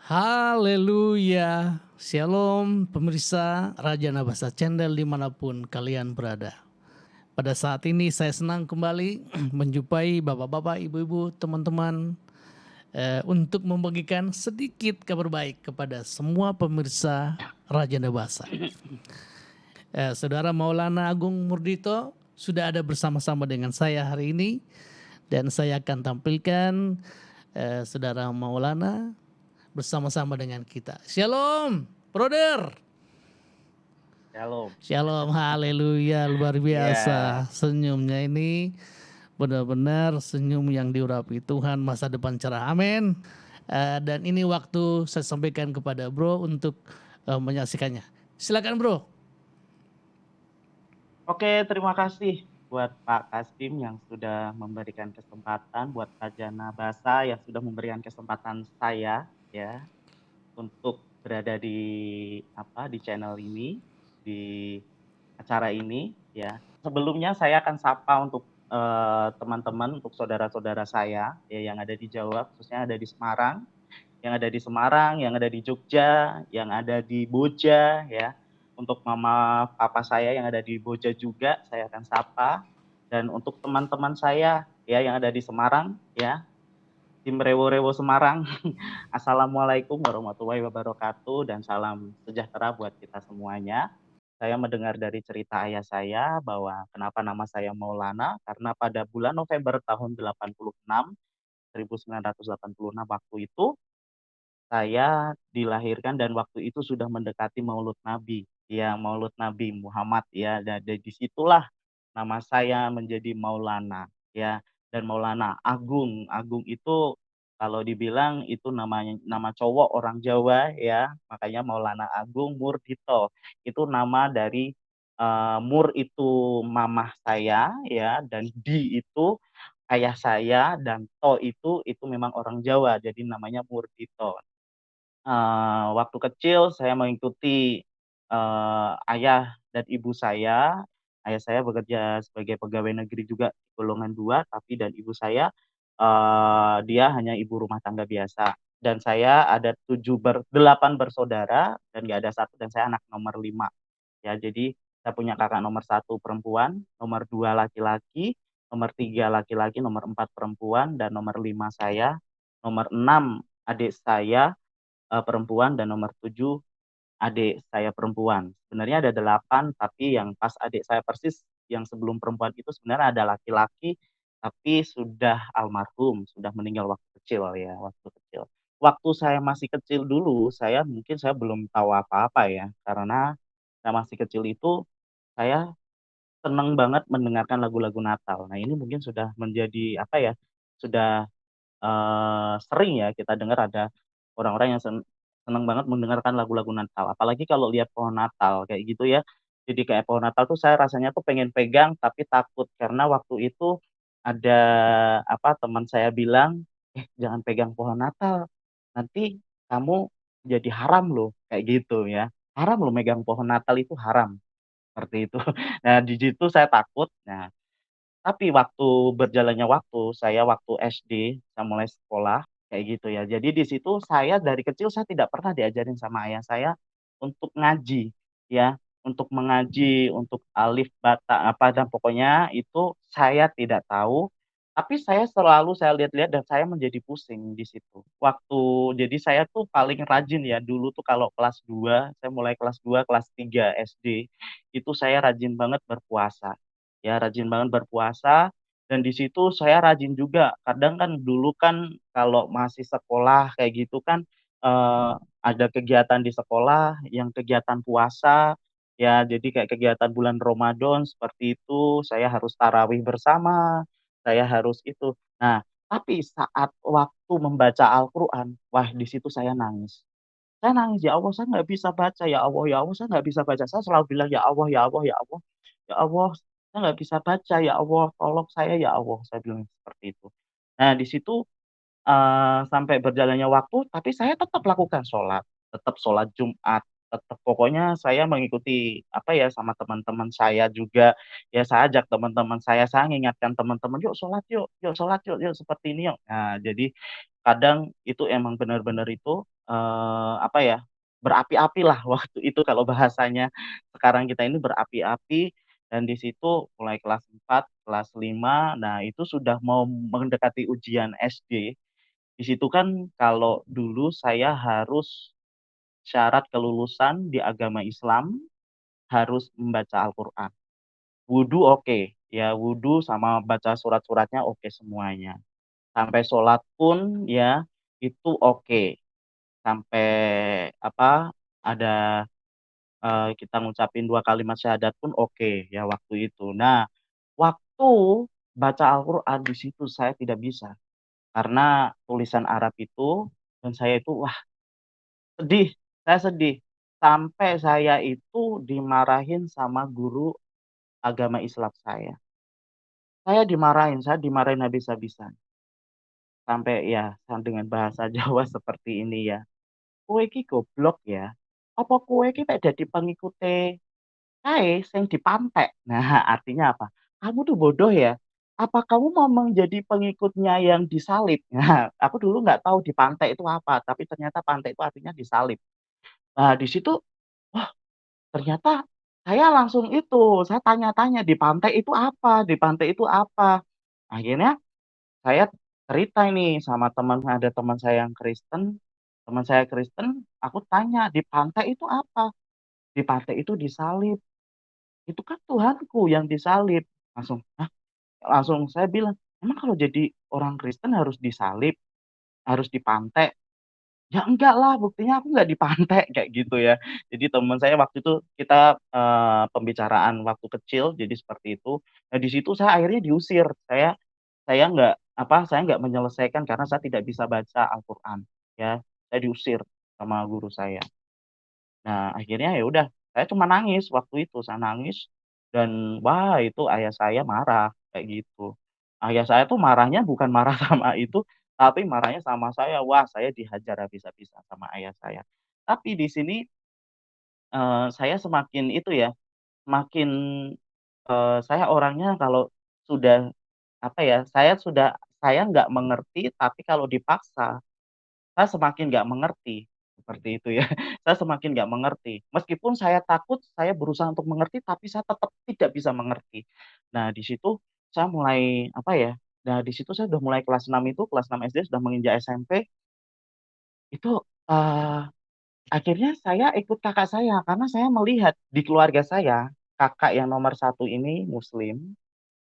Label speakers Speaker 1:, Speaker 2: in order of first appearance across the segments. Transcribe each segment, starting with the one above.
Speaker 1: Haleluya, Shalom pemirsa Raja Nabasa Channel dimanapun kalian berada. Pada saat ini saya senang kembali menjumpai bapak-bapak, ibu-ibu, teman-teman untuk membagikan sedikit kabar baik kepada semua pemirsa Raja Nabasa. Saudara Maulana Agung Murdito sudah ada bersama-sama dengan saya hari ini dan saya akan tampilkan Saudara Maulana bersama-sama dengan kita. Shalom, brother.
Speaker 2: Shalom.
Speaker 1: Shalom, haleluya, luar biasa. Senyumnya ini benar-benar senyum yang diurapi Tuhan, masa depan cerah, amin. Dan ini waktu saya sampaikan kepada bro untuk menyaksikannya. Silakan bro.
Speaker 2: Oke, terima kasih buat Pak Kasim yang sudah memberikan kesempatan, buat Raja Nabasa yang sudah memberikan kesempatan saya ya untuk berada di channel ini, di acara ini ya. Sebelumnya saya akan sapa untuk teman-teman, untuk saudara-saudara saya ya yang ada di Jawa, khususnya ada di Semarang, yang ada di Jogja, yang ada di Boja ya. Untuk mama papa saya yang ada di Boja juga saya akan sapa, dan untuk teman-teman saya ya yang ada di Semarang ya, tim Rewo-Rewo Semarang. Assalamualaikum warahmatullahi wabarakatuh dan salam sejahtera buat kita semuanya. Saya mendengar dari cerita ayah saya bahwa kenapa nama saya Maulana, karena pada bulan November tahun 1986 waktu itu saya dilahirkan dan waktu itu sudah mendekati Maulud Nabi, ya Maulud Nabi Muhammad ya, dan dari situlah nama saya menjadi Maulana ya, dan Maulana Agung. Agung itu kalau dibilang itu namanya nama cowok orang Jawa ya, makanya Maulana Agung Murdito. Itu nama dari Mur itu mamah saya ya, dan Di itu ayah saya, dan To itu memang orang Jawa, jadi namanya Murdito. Waktu kecil saya mengikuti ayah dan ibu saya. Ayah saya bekerja sebagai pegawai negeri juga golongan 2, tapi dan ibu saya dia hanya ibu rumah tangga biasa. Dan saya ada 8 bersaudara dan nggak ada satu, dan saya anak nomor 5. Ya, jadi saya punya kakak nomor 1 perempuan, nomor 2 laki-laki, nomor 3 laki-laki, nomor 4 perempuan, dan nomor 5 saya, nomor 6 adik saya perempuan, dan nomor 7 adik saya perempuan. Sebenarnya ada 8, tapi yang pas adik saya persis yang sebelum perempuan itu sebenarnya ada laki-laki, tapi sudah almarhum, sudah meninggal waktu kecil ya, waktu kecil. Waktu saya masih kecil dulu, saya belum tahu apa-apa ya, karena saya masih kecil itu saya senang banget mendengarkan lagu-lagu Natal. Nah, ini mungkin sudah menjadi sudah sering ya kita dengar ada orang-orang yang seneng banget mendengarkan lagu-lagu Natal. Apalagi kalau lihat pohon Natal kayak gitu ya. Jadi kayak pohon Natal tuh saya rasanya tuh pengen pegang tapi takut, karena waktu itu ada teman saya bilang, jangan pegang pohon Natal. Nanti kamu jadi haram loh." Kayak gitu ya. Haram loh, megang pohon Natal itu haram. Seperti itu. Nah, di situ saya takut. Nah, tapi waktu berjalannya waktu, saya waktu SD, saya mulai sekolah, kayak gitu ya. Jadi di situ saya dari kecil saya tidak pernah diajarin sama ayah saya untuk ngaji, ya. Untuk mengaji, untuk alif, bata, apa, dan pokoknya itu saya tidak tahu. Tapi saya lihat-lihat dan saya menjadi pusing di situ. Jadi saya tuh paling rajin ya, dulu tuh kalau kelas 2, saya mulai kelas 2, kelas 3 SD, itu saya rajin banget berpuasa. Ya, rajin banget berpuasa, dan di situ saya rajin juga. Kadang kan dulu kan kalau masih sekolah kayak gitu kan, ada kegiatan di sekolah yang kegiatan puasa, ya jadi kayak kegiatan bulan Ramadan seperti itu, saya harus tarawih bersama, saya harus itu. Nah, tapi saat waktu membaca Al-Qur'an, wah di situ saya nangis. Saya nangis, "Ya Allah, saya nggak bisa baca, ya Allah, ya Allah, saya nggak bisa baca." Saya selalu bilang, "Ya Allah, ya Allah, ya Allah, ya Allah, saya nggak bisa baca, ya Allah, tolong saya, ya Allah." Saya bilang seperti itu. Nah, di situ, sampai berjalannya waktu, tapi saya tetap lakukan sholat, tetap sholat Jumat, tetap pokoknya saya mengikuti, apa ya, sama teman-teman saya juga, ya saya ajak teman-teman saya ngingatkan teman-teman, "Yuk sholat yuk yuk sholat yuk yuk, seperti ini yuk." Nah, jadi kadang itu emang benar-benar itu, apa ya, berapi-api lah waktu itu kalau bahasanya sekarang kita ini berapi-api dan di situ mulai kelas 4 kelas 5 nah itu sudah mau mendekati ujian SD. Di situ kan kalau dulu saya harus syarat kelulusan di agama Islam harus membaca Al-Qur'an. Wudu oke, ya wudu sama baca surat-suratnya oke semuanya. Sampai sholat pun ya itu oke. Sampai apa, ada, kita ngucapin 2 kalimat syahadat pun oke ya waktu itu. Nah, waktu baca Al-Qur'an di situ saya tidak bisa, karena tulisan Arab itu dan saya itu wah sedih, saya sedih. Sampai saya itu dimarahin sama guru agama Islam saya. Saya dimarahin habis-habisan. Sampai ya dengan bahasa Jawa seperti ini ya, "Kowe iki goblok ya, apa kowe iki mek dadi pengikute kae sing dipantek." Nah, artinya apa? "Kamu tuh bodoh ya? Apa kamu mau menjadi pengikutnya yang disalib?" Nah, aku dulu nggak tahu dipantek itu apa, tapi ternyata pantek itu artinya disalib. Nah, di situ, wah ternyata saya langsung itu, saya tanya-tanya, "Dipantek itu apa? Dipantek itu apa?" Akhirnya saya cerita ini sama ada teman saya yang Kristen, teman saya Kristen, aku tanya, "Dipantek itu apa?" "Dipantek itu disalib." "Itu kan Tuhanku yang disalib." Langsung, "Hah?" Langsung saya bilang, "Emang kalau jadi orang Kristen harus disalib? Harus dipantek?" "Ya enggak lah, buktinya aku nggak dipantek," kayak gitu ya. Jadi teman saya waktu itu kita, pembicaraan waktu kecil jadi seperti itu. Nah di situ saya akhirnya diusir, saya nggak apa, saya nggak menyelesaikan karena saya tidak bisa baca Al-Qur'an, ya. Saya diusir sama guru saya. Nah, akhirnya ya udah, saya cuma nangis waktu itu, saya nangis dan wah itu ayah saya marah, kayak gitu. Ayah saya tuh marahnya bukan marah sama itu, tapi marahnya sama saya. Wah, saya dihajar habis-habisan sama ayah saya. Tapi di sini, saya semakin itu ya, semakin, saya orangnya kalau sudah, apa ya, saya nggak mengerti, tapi kalau dipaksa saya semakin nggak mengerti, seperti itu ya. Saya semakin nggak mengerti. Meskipun saya takut, saya berusaha untuk mengerti, tapi saya tetap tidak bisa mengerti. Nah, di situ saya mulai, apa ya, nah di situ saya udah mulai kelas 6 itu, kelas 6 SD sudah menginjak SMP, itu, akhirnya saya ikut kakak saya, karena saya melihat di keluarga saya, kakak yang nomor satu ini muslim,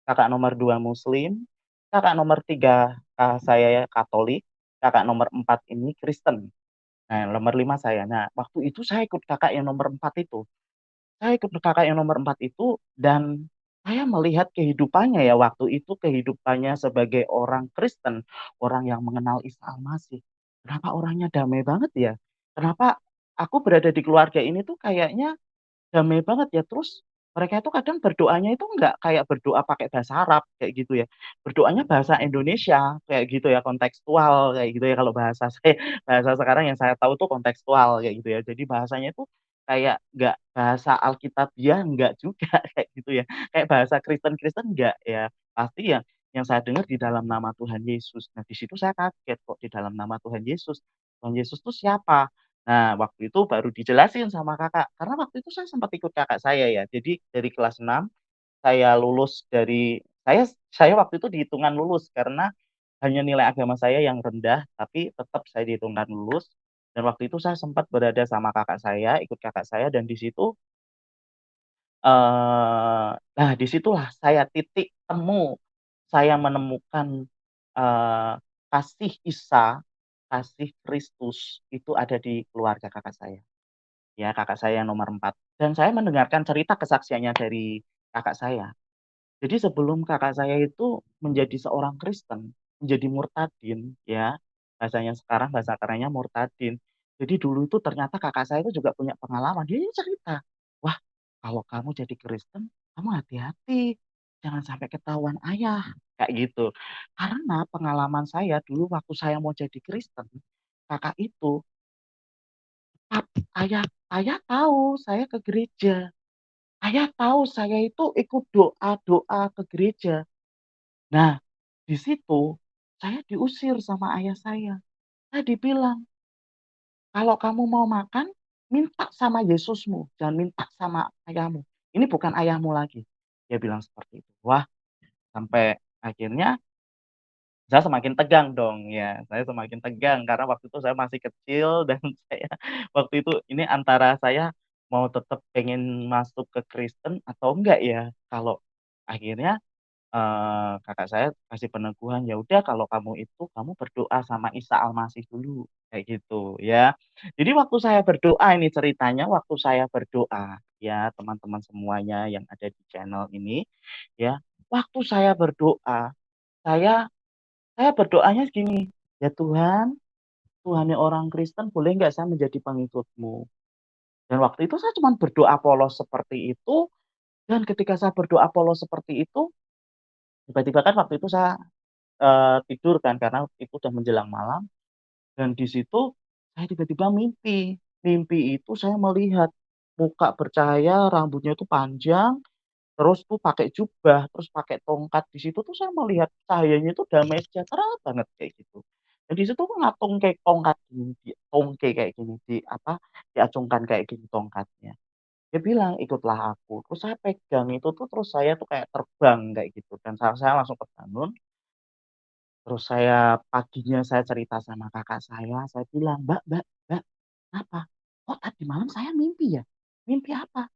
Speaker 2: kakak nomor 2 muslim, kakak nomor 3 saya Katolik, kakak nomor 4 ini Kristen. Nah, nomor 5 saya. Nah, waktu itu saya ikut kakak yang nomor 4 itu. Saya ikut kakak yang nomor 4 itu dan saya melihat kehidupannya ya, waktu itu kehidupannya sebagai orang Kristen, orang yang mengenal Isa Al-Masih. Kenapa orangnya damai banget ya? Kenapa aku berada di keluarga ini tuh kayaknya damai banget ya, terus mereka itu kadang berdoanya itu nggak kayak berdoa pakai bahasa Arab, kayak gitu ya. Berdoanya bahasa Indonesia, kayak gitu ya, kontekstual, kayak gitu ya, kalau bahasa saya bahasa sekarang yang saya tahu tuh kontekstual, kayak gitu ya. Jadi bahasanya itu kayak nggak bahasa Alkitabiah, nggak juga, kayak gitu ya. Kayak bahasa Kristen-Kristen nggak ya. Pasti yang saya dengar di dalam nama Tuhan Yesus. Nah, di situ saya kaget, kok di dalam nama Tuhan Yesus? Tuhan Yesus tuh siapa? Nah, waktu itu baru dijelasin sama Kakak, karena waktu itu saya sempat ikut kakak saya ya. Jadi dari kelas 6 saya lulus saya waktu itu dihitungan lulus karena hanya nilai agama saya yang rendah, tapi tetap saya dihitungkan lulus. Dan waktu itu saya sempat berada sama kakak saya, ikut kakak saya dan di situ, nah disitulah saya titik temu, saya menemukan, eee, kasih Isa, kasih Kristus itu ada di keluarga kakak saya. Ya, kakak saya yang nomor 4 dan saya mendengarkan cerita kesaksiannya dari kakak saya. Jadi sebelum kakak saya itu menjadi seorang Kristen, menjadi murtadin ya, bahasanya sekarang bahasa kerennya murtadin. Jadi dulu itu ternyata kakak saya itu juga punya pengalaman, dia ini cerita, "Wah, kalau kamu jadi Kristen, kamu hati-hati, jangan sampai ketahuan ayah," kayak gitu. Karena pengalaman saya dulu waktu saya mau jadi Kristen, kakak itu Ayah tahu saya ke gereja, ayah tahu saya itu ikut doa-doa ke gereja. Nah, di situ saya diusir sama ayah saya. Saya dibilang, "Kalau kamu mau makan, minta sama Yesusmu, jangan minta sama ayahmu. Ini bukan ayahmu lagi." Dia bilang seperti itu. Wah, sampai akhirnya saya semakin tegang dong ya, saya semakin tegang karena waktu itu saya masih kecil dan saya waktu itu ini antara saya mau tetap pengen masuk ke Kristen atau enggak ya. Kalau akhirnya kakak saya kasih peneguhan, "Ya udah kalau kamu itu kamu berdoa sama Isa Al-Masih dulu," kayak gitu ya. Jadi waktu saya berdoa ini ceritanya waktu saya berdoa ya teman-teman semuanya yang ada di channel ini ya, waktu saya berdoa, saya saya berdoanya gini, "Ya Tuhan, Tuhannya orang Kristen boleh nggak saya menjadi pengikut-Mu?" Dan waktu itu saya cuma berdoa polos seperti itu, dan ketika saya berdoa polos seperti itu, tiba-tiba kan waktu itu saya tidur kan karena itu udah menjelang malam dan di situ saya tiba-tiba mimpi. Mimpi itu saya melihat muka bercahaya, rambutnya itu panjang, terus tuh pakai jubah, terus pakai tongkat. Di situ tuh saya melihat cahayanya itu damai sejahtera banget kayak gitu. Dan di situ tuh ngatung kayak tongkat gini, tongke kayak gini, diacungkan kayak gini tongkatnya. Dia bilang, "Ikutlah aku." Terus saya pegang itu tuh, terus saya tuh kayak terbang kayak gitu dan saya langsung terbangun. Terus paginya saya cerita sama kakak saya bilang, Mbak, kenapa? Kok tadi malam saya mimpi ya? Mimpi apa?"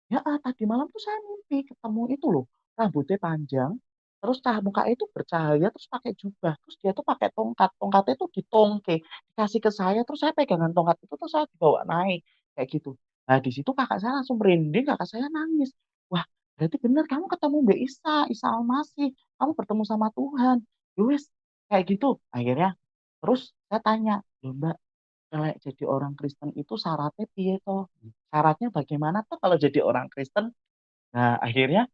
Speaker 2: "Ya, tadi malam tuh saya mimpi ketemu itu loh, rambutnya panjang, terus mukanya itu bercahaya, terus pakai jubah, terus dia tuh pakai tongkat, tongkatnya tuh ditongke, dikasih ke saya, terus saya pegangan tongkat itu terus saya dibawa naik," kayak gitu. Nah, di situ kakak saya langsung merinding, kakak saya nangis. "Wah, berarti bener kamu ketemu Mbak Isa, Isa Al-Masih, kamu bertemu sama Tuhan." Ya wes, kayak gitu. Akhirnya terus saya tanya, "Loh Mbak, kalau jadi orang Kristen itu syaratnya piye toh? Syaratnya bagaimana toh kalau jadi orang Kristen?" Nah, akhirnya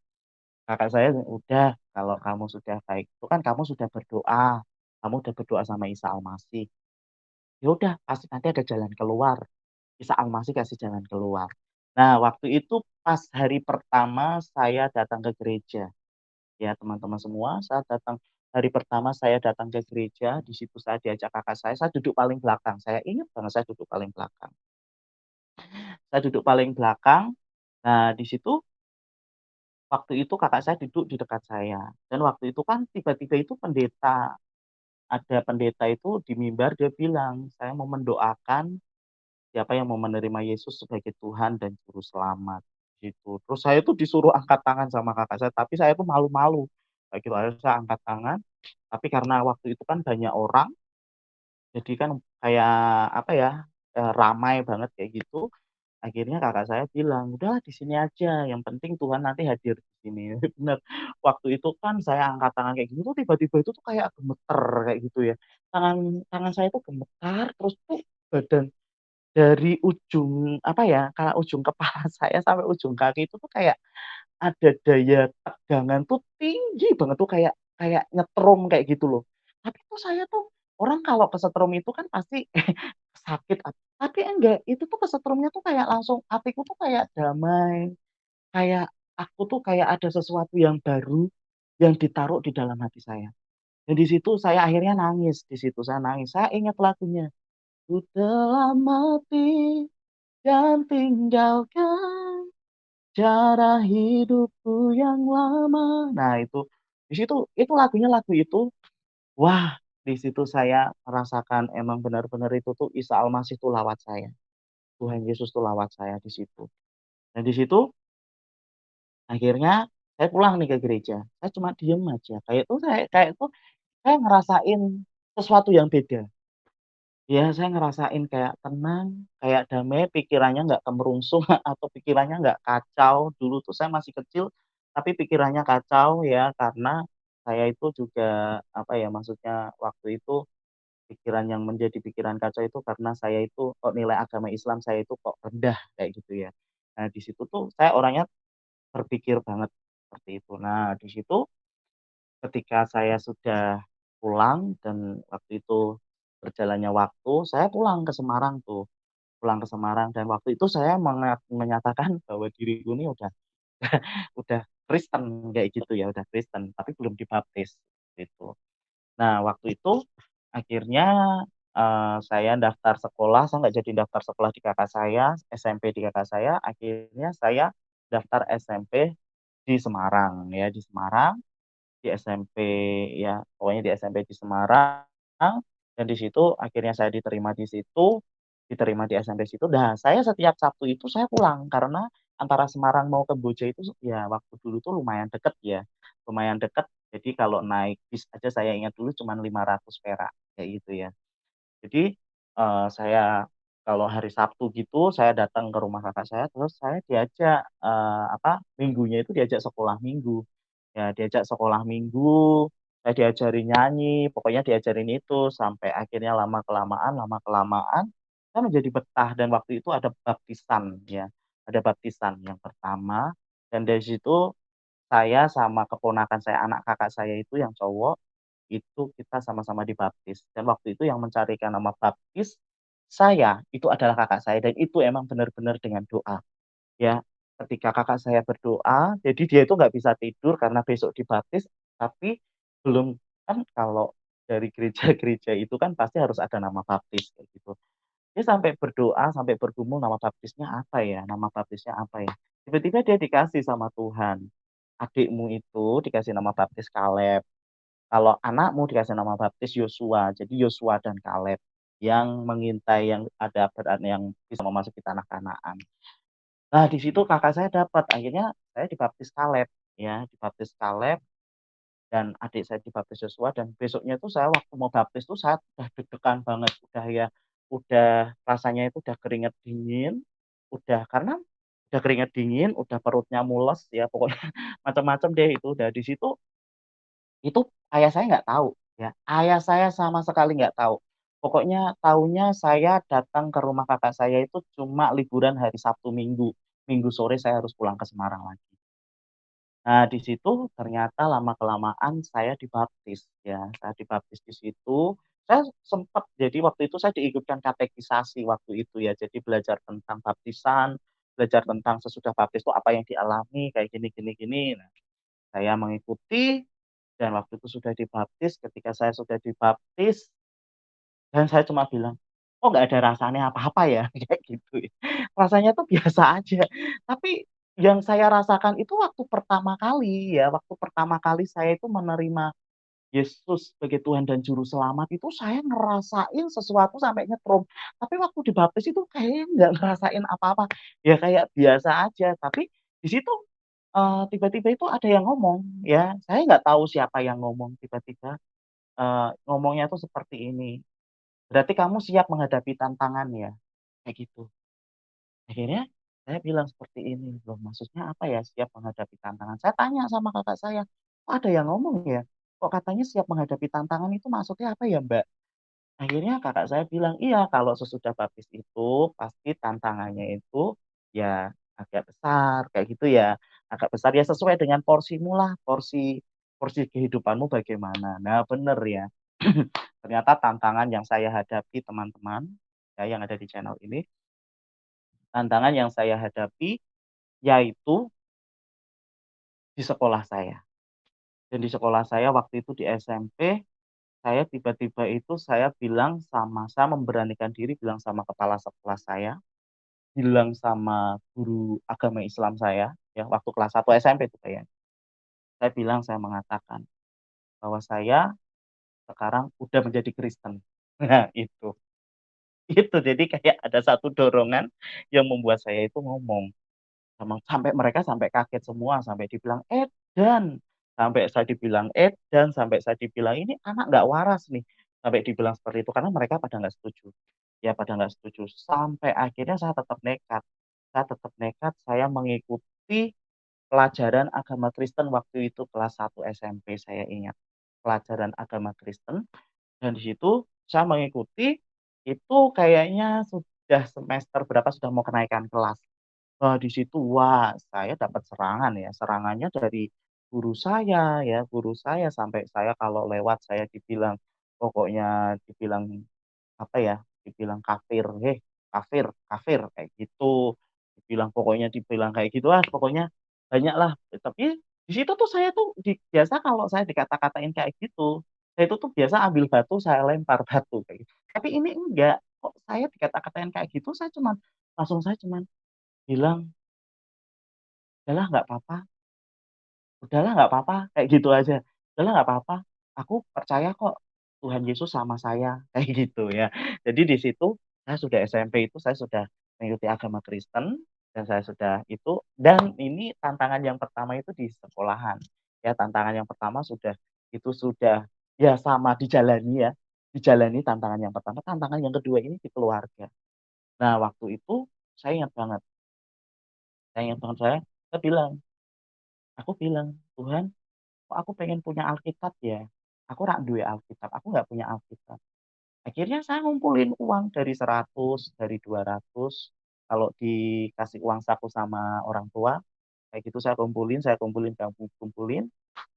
Speaker 2: kakak saya, "Udah, kalau kamu sudah baik itu kan kamu sudah berdoa, kamu udah berdoa sama Isa Al-Masih. Ya udah, pasti nanti ada jalan keluar. Isa Al-Masih kasih jalan keluar." Nah, waktu itu pas hari pertama saya datang ke gereja, ya teman-teman semua, hari pertama saya datang ke gereja, di situ saya diajak kakak saya duduk paling belakang, saya ingat banget saya duduk paling belakang. Saya duduk paling belakang, nah di situ waktu itu kakak saya duduk di dekat saya, dan waktu itu kan tiba-tiba itu ada pendeta itu di mimbar dia bilang, "Saya mau mendoakan siapa yang mau menerima Yesus sebagai Tuhan dan juru selamat," gitu. Terus saya tuh disuruh angkat tangan sama kakak saya, tapi saya tuh malu-malu, kayak gitu. Akhirnya saya angkat tangan, tapi karena waktu itu kan banyak orang, jadi kan kayak apa ya, ramai banget kayak gitu. Akhirnya kakak saya bilang, "Udahlah di sini aja, yang penting Tuhan nanti hadir di sini." Bener, waktu itu kan saya angkat tangan kayak gitu tuh tiba-tiba itu tuh kayak gemeter kayak gitu ya. Tangan tangan saya tuh gemetar, terus tuh badan dari ujung apa ya, ujung kepala saya sampai ujung kaki itu tuh kayak ada daya tegangan tuh tinggi banget tuh kayak kayak nyetrum kayak gitu loh. Tapi tuh saya tuh orang kalau kesetrum itu kan pasti sakit, tapi enggak, itu tuh kesetrumnya tuh kayak langsung hatiku tuh kayak damai, kayak aku tuh kayak ada sesuatu yang baru yang ditaruh di dalam hati saya. Dan di situ saya akhirnya nangis, di situ saya nangis, saya ingat lagunya, "Ku telah mati dan tinggalkan cara hidupku yang lama." Nah itu, di situ itu lagunya lagu itu, wah di situ saya merasakan emang benar-benar itu tuh Isa Al-Masih tuh lawat saya. Tuhan Yesus tuh lawat saya di situ. Dan di situ akhirnya saya pulang nih ke gereja. Saya cuma diem aja, kayak tuh saya ngerasain sesuatu yang beda. Ya saya ngerasain kayak tenang, kayak damai, pikirannya nggak kemerungsung atau pikirannya nggak kacau. Dulu tuh saya masih kecil, tapi pikirannya kacau ya karena saya itu juga, apa ya, maksudnya waktu itu pikiran yang menjadi pikiran kacau itu karena saya itu kok nilai agama Islam saya itu kok rendah kayak gitu ya. Nah di situ tuh saya orangnya berpikir banget seperti itu. Nah di situ ketika saya sudah pulang dan waktu itu berjalannya waktu, saya pulang ke Semarang tuh. pulang ke Semarang dan waktu itu saya menyatakan bahwa diriku ini udah udah Kristen kayak gitu ya, udah Kristen, tapi belum dibaptis, gitu. Nah, waktu itu akhirnya, saya daftar sekolah, saya nggak jadi daftar sekolah di kakak saya, SMP di kakak saya, akhirnya saya daftar SMP di Semarang ya, di Semarang, di SMP ya, pokoknya di SMP di Semarang, dan di situ akhirnya saya diterima di situ, diterima di SMP situ. Nah, saya setiap Sabtu itu saya pulang karena antara Semarang mau ke Boja itu ya waktu dulu tuh lumayan deket ya, lumayan deket. Jadi kalau naik bis aja saya ingat dulu cuman 500 perak, kayak gitu ya. Jadi, saya kalau hari Sabtu gitu saya datang ke rumah kakak saya, terus saya diajak, minggunya itu diajak sekolah minggu. Ya diajak sekolah minggu, saya diajarin nyanyi, pokoknya diajarin itu, sampai akhirnya lama-kelamaan, saya menjadi betah dan waktu itu ada baptisan ya, ada baptisan yang pertama, dan dari situ saya sama keponakan saya, anak kakak saya itu yang cowok, itu kita sama-sama dibaptis dan waktu itu yang mencarikan nama baptis saya, itu adalah kakak saya dan itu emang benar-benar dengan doa, ya. Ketika kakak saya berdoa, jadi dia itu nggak bisa tidur karena besok dibaptis, tapi belum kan kalau dari gereja-gereja itu kan pasti harus ada nama baptis, kayak gitu. Dia sampai berdoa, sampai bergumul, "Nama baptisnya apa ya nama baptisnya apa ya?" Tiba-tiba dia dikasih sama Tuhan, "Adikmu itu dikasih nama baptis Kaleb." Kalau anakmu dikasih nama baptis Yosua, jadi Yosua dan Kaleb yang mengintai yang ada yang bisa memasuki tanah Kanaan. Nah, di situ kakak saya dapat, akhirnya saya dibaptis Kaleb, ya, dibaptis Kaleb dan adik saya dibaptis Yosua dan besoknya itu saya waktu mau baptis tuh saya udah deg-degan banget, udah ya, udah rasanya itu udah keringat dingin, udah karena udah keringat dingin, udah perutnya mules, ya pokoknya macam-macam deh itu. Udah di situ itu ayah saya nggak tahu, ya. Ayah saya sama sekali nggak tahu. Pokoknya tahunya saya datang ke rumah kakak saya itu cuma liburan hari Sabtu Minggu. Minggu sore saya harus pulang ke Semarang lagi. Nah, di situ ternyata lama-kelamaan saya dibaptis, ya. Saya dibaptis di situ. Saya sempat jadi waktu itu saya diikutkan katekisasi waktu itu ya. Jadi belajar tentang baptisan, belajar tentang sesudah baptis itu apa yang dialami, kayak gini gini gini. Nah, saya mengikuti dan waktu itu sudah dibaptis, ketika saya sudah dibaptis dan saya cuma bilang, "Kok nggak ada rasanya apa-apa ya?" Kayak gitu ya. Rasanya tuh biasa aja. Tapi yang saya rasakan itu waktu pertama kali ya, waktu pertama kali saya itu menerima Yesus sebagai Tuhan dan juru selamat itu saya ngerasain sesuatu sampai nyetrum. Tapi waktu dibaptis itu kayaknya nggak ngerasain apa-apa, ya kayak biasa aja. Tapi di situ, tiba-tiba itu ada yang ngomong ya, saya nggak tahu siapa yang ngomong tiba-tiba, ngomongnya tuh seperti ini, "Berarti kamu siap menghadapi tantangan ya?" Kayak gitu. Akhirnya saya bilang seperti ini, "Loh maksudnya apa ya siap menghadapi tantangan?" Saya tanya sama kakak saya, "Kok ada yang ngomong ya? Kok katanya siap menghadapi tantangan itu maksudnya apa ya, Mbak?" Akhirnya kakak saya bilang, "Iya kalau sesudah baptis itu pasti tantangannya itu ya agak besar," kayak gitu ya, "agak besar ya sesuai dengan porsimu lah, porsi porsi kehidupanmu bagaimana." Nah bener ya, ternyata tantangan yang saya hadapi teman-teman, ya yang ada di channel ini, tantangan yang saya hadapi yaitu di sekolah saya. Dan di sekolah saya waktu itu di SMP, saya tiba-tiba itu saya memberanikan diri bilang sama kepala sekolah saya, bilang sama guru agama Islam saya, ya waktu kelas 1 SMP itu kayaknya. Saya bilang, saya mengatakan bahwa saya sekarang udah menjadi Kristen. Nah itu. Itu jadi kayak ada satu dorongan yang membuat saya itu ngomong. Sampai mereka sampai kaget semua, sampai dibilang, "Edan!" Sampai saya dibilang edan, sampai saya dibilang, "Ini anak nggak waras nih." Sampai dibilang seperti itu, karena mereka pada nggak setuju. Ya pada nggak setuju. Sampai akhirnya saya tetap nekat. Saya tetap nekat, saya mengikuti pelajaran agama Kristen waktu itu kelas 1 SMP saya ingat. Pelajaran agama Kristen dan di situ saya mengikuti, itu kayaknya sudah semester berapa, sudah mau kenaikan kelas. Di situ, wah, saya dapat serangan ya, serangannya dari guru saya sampai saya kalau lewat saya dibilang pokoknya dibilang, apa ya, dibilang kafir, "Heh!" kafir, kafir kayak gitu. Dibilang kayak gitu lah, pokoknya banyak lah. Tapi di situ tuh saya tuh biasa kalau saya dikata-katain kayak gitu, saya itu tuh biasa ambil batu saya lempar batu kayak gitu. Tapi ini enggak, kok saya dikata-katain kayak gitu, saya cuman bilang, udahlah nggak apa-apa, udahlah nggak apa-apa, kayak gitu aja. Udahlah nggak apa-apa, aku percaya kok Tuhan Yesus sama saya, kayak gitu ya. Jadi di situ saya sudah SMP itu saya sudah mengikuti agama Kristen dan saya sudah itu dan ini tantangan yang pertama itu di sekolahan. Ya, tantangan yang pertama sudah ya sama dijalani ya, dijalani tantangan yang pertama, tantangan yang kedua ini di keluarga. Nah, waktu itu saya ingat banget, saya bilang, aku bilang, "Tuhan, kok aku pengen punya Alkitab ya? Aku rak duwe Alkitab, aku nggak punya Alkitab." Akhirnya saya ngumpulin uang dari 100, dari 200, kalau dikasih uang saku sama orang tua, kayak gitu saya kumpulin, kumpulin.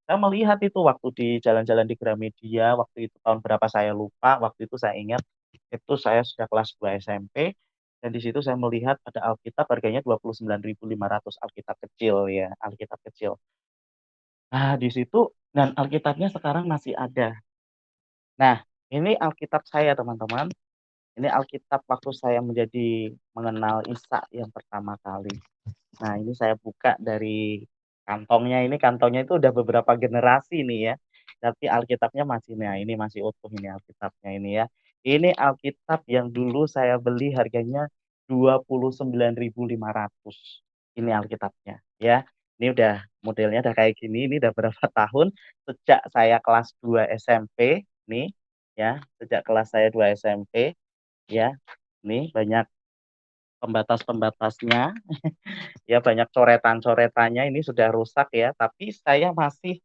Speaker 2: Saya melihat itu waktu di jalan-jalan di Gramedia, waktu itu tahun berapa saya lupa, waktu itu saya ingat, itu saya sudah kelas 2 SMP, dan di situ saya melihat ada Alkitab harganya 29.500 Alkitab kecil ya, Alkitab kecil. Nah, di situ dan Alkitabnya sekarang masih ada. Nah, ini Alkitab saya teman-teman. Ini Alkitab waktu saya mengenal Isa yang pertama kali. Nah, ini saya buka dari kantongnya, ini kantongnya itu udah beberapa generasi nih ya. Tapi Alkitabnya masih, nah ini masih utuh ini Alkitabnya ini ya. Ini Alkitab yang dulu saya beli harganya 29.500. Ini Alkitabnya ya. Ini udah modelnya udah kayak gini, ini udah berapa tahun sejak saya kelas 2 SMP nih ya, sejak kelas saya 2 SMP ya. Nih banyak pembatas-pembatasnya. Ya banyak coretan-coretannya ini sudah rusak ya, tapi saya masih,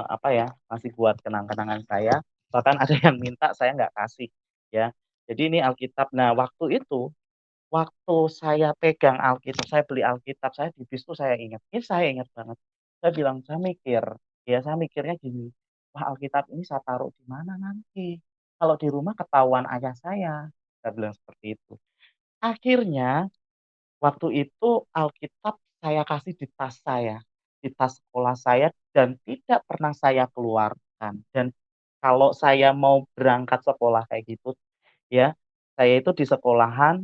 Speaker 2: apa ya, masih buat kenang-kenangan saya, bahkan ada yang minta saya nggak kasih, ya. Jadi ini Alkitab. Nah, waktu saya pegang Alkitab, saya beli Alkitab, saya di bis tuh saya ingat banget. Saya mikirnya gini, "Wah, Alkitab ini saya taruh di mana nanti? Kalau di rumah ketahuan ayah saya bilang seperti itu. Akhirnya waktu itu Alkitab saya kasih di tas saya, di tas sekolah saya dan tidak pernah saya keluarkan. Dan kalau saya mau berangkat sekolah kayak gitu ya, saya itu di sekolahan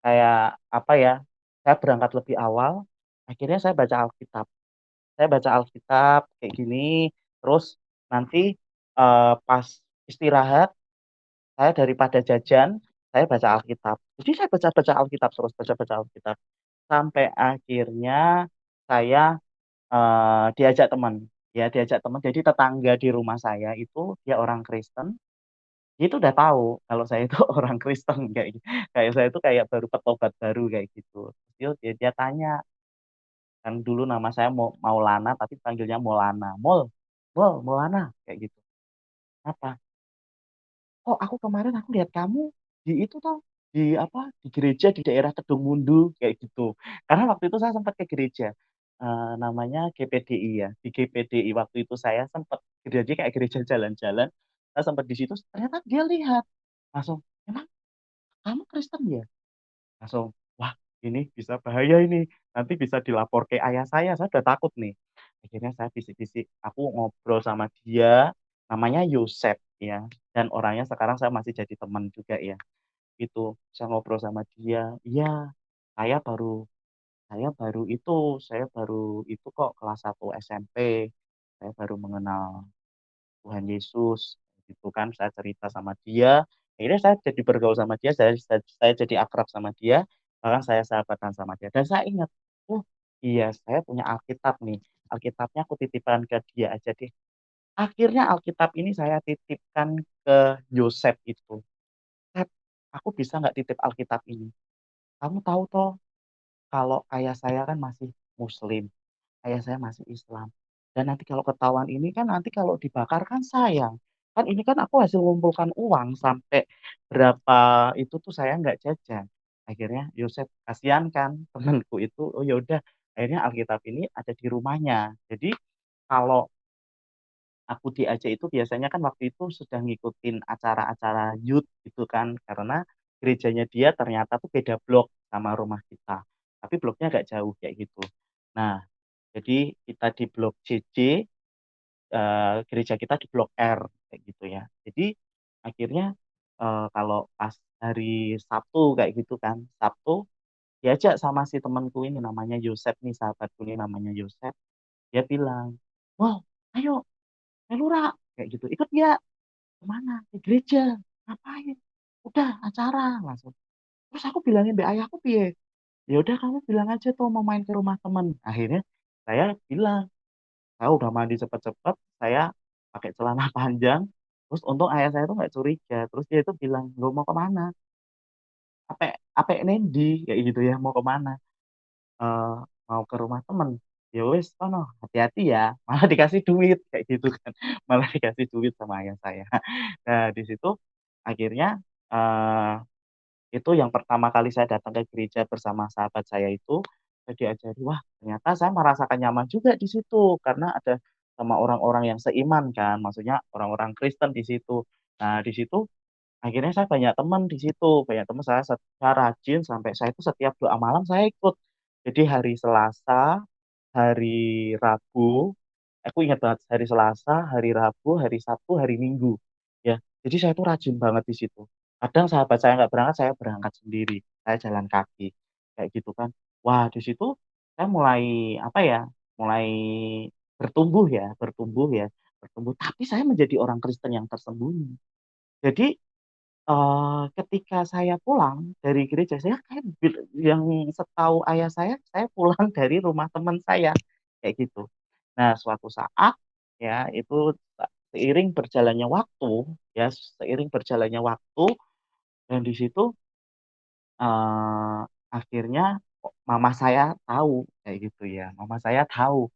Speaker 2: kayak apa ya, saya berangkat lebih awal, akhirnya saya baca Alkitab. Saya baca Alkitab kayak gini, terus nanti, pas istirahat saya daripada jajan, saya baca Alkitab. Jadi saya baca-baca Alkitab terus, baca-baca Alkitab. Sampai akhirnya saya, diajak teman, ya diajak teman. Jadi tetangga di rumah saya itu dia orang Kristen, dia itu udah tahu kalau saya itu orang Kristen kayak saya itu kayak baru bertobat baru kayak gitu. Dia tanya, kan dulu nama saya Maulana tapi panggilnya Maulana, Maulana," kayak gitu. "Apa?" "Oh, aku kemarin lihat kamu di itu toh, di apa, di gereja di daerah Kedung Mundu," kayak gitu. Karena waktu itu saya sempat ke gereja, namanya GPDI ya. Di GPDI waktu itu saya sempat jadi kayak gereja jalan-jalan, saya sempat di situ ternyata dia lihat, langsung, "Emang kamu Kristen ya?" Langsung, "Wah, ini bisa bahaya ini, nanti bisa dilapor ke ayah saya udah takut nih." Akhirnya saya bisik-bisik, aku ngobrol sama dia, namanya Yosep ya, dan orangnya sekarang saya masih jadi teman juga ya, gitu. Saya ngobrol sama dia, "Iya, saya baru saya baru itu kok kelas 1 SMP, saya baru mengenal Tuhan Yesus," gitu kan. Saya cerita sama dia, akhirnya saya jadi bergaul sama dia, saya jadi akrab sama dia, bahkan saya sahabatan sama dia. Dan saya ingat, "Oh iya, saya punya Alkitab nih, Alkitabnya aku titipkan ke dia aja deh." Akhirnya Alkitab ini saya titipkan ke Yosep itu, "Sep, aku bisa nggak titip Alkitab ini? Kamu tahu toh kalau ayah saya kan masih Muslim, ayah saya masih Islam. Dan nanti kalau ketahuan ini kan nanti kalau dibakar kan sayang. Kan ini kan aku hasil ngumpulkan uang sampai berapa itu tuh saya nggak jajan." Akhirnya Yosef kasihan kan temanku itu, oh ya udah akhirnya Alkitab ini ada di rumahnya. Jadi kalau aku diajak itu biasanya kan waktu itu sudah ngikutin acara-acara youth gitu kan, karena gerejanya dia ternyata tuh beda blok sama rumah kita, tapi bloknya agak jauh kayak gitu. Nah, jadi kita di blok JJ, gereja kita di blok R kayak gitu ya. Jadi akhirnya, kalau pas hari Sabtu kayak gitu kan, Sabtu diajak sama si temanku ini namanya Yosep nih, sahabatku ini namanya Yosep, dia bilang, "Wow, ayo Melura," kayak gitu, "ikut ya." "Ke mana?" "Ke gereja." "Ngapain?" "Udah acara," langsung. Terus aku bilangin mbek ayahku piye, "Ya udah kamu bilang aja tuh mau main ke rumah temen." Akhirnya saya bilang, saya udah mandi cepet-cepet, saya pakai celana panjang, terus untung ayah saya tuh nggak curiga, terus dia itu bilang, "Lho mau ke mana?" "Apek nendi?" Kayak gitu ya, "Mau ke mana?" Eee, "Mau ke rumah temen." "Ya wis sono, hati-hati ya." Malah dikasih duit kayak gitu kan, malah dikasih duit sama ayah saya. Nah di situ akhirnya, eee, itu yang pertama kali saya datang ke gereja bersama sahabat saya itu, saya diajari, wah ternyata saya merasakan nyaman juga di situ, karena ada sama orang-orang yang seiman kan, maksudnya orang-orang Kristen di situ. Nah di situ akhirnya saya banyak teman di situ, banyak teman saya rajin sampai saya itu setiap doa malam saya ikut. Jadi hari Selasa, hari Rabu, aku ingat banget hari Selasa, hari Rabu, hari Sabtu, hari Minggu, ya. Jadi saya tuh rajin banget di situ. Kadang sahabat saya nggak berangkat, saya berangkat sendiri, saya jalan kaki, kayak gitu kan. Wah di situ saya mulai, apa ya, mulai bertumbuh, tapi saya menjadi orang Kristen yang tersembunyi. Jadi ketika saya pulang dari gereja, saya kayak yang setahu ayah saya pulang dari rumah teman saya, kayak gitu. Nah, suatu saat, ya, itu seiring berjalannya waktu dan di situ, eee, akhirnya mama saya tahu, kayak gitu ya. Mama saya tahu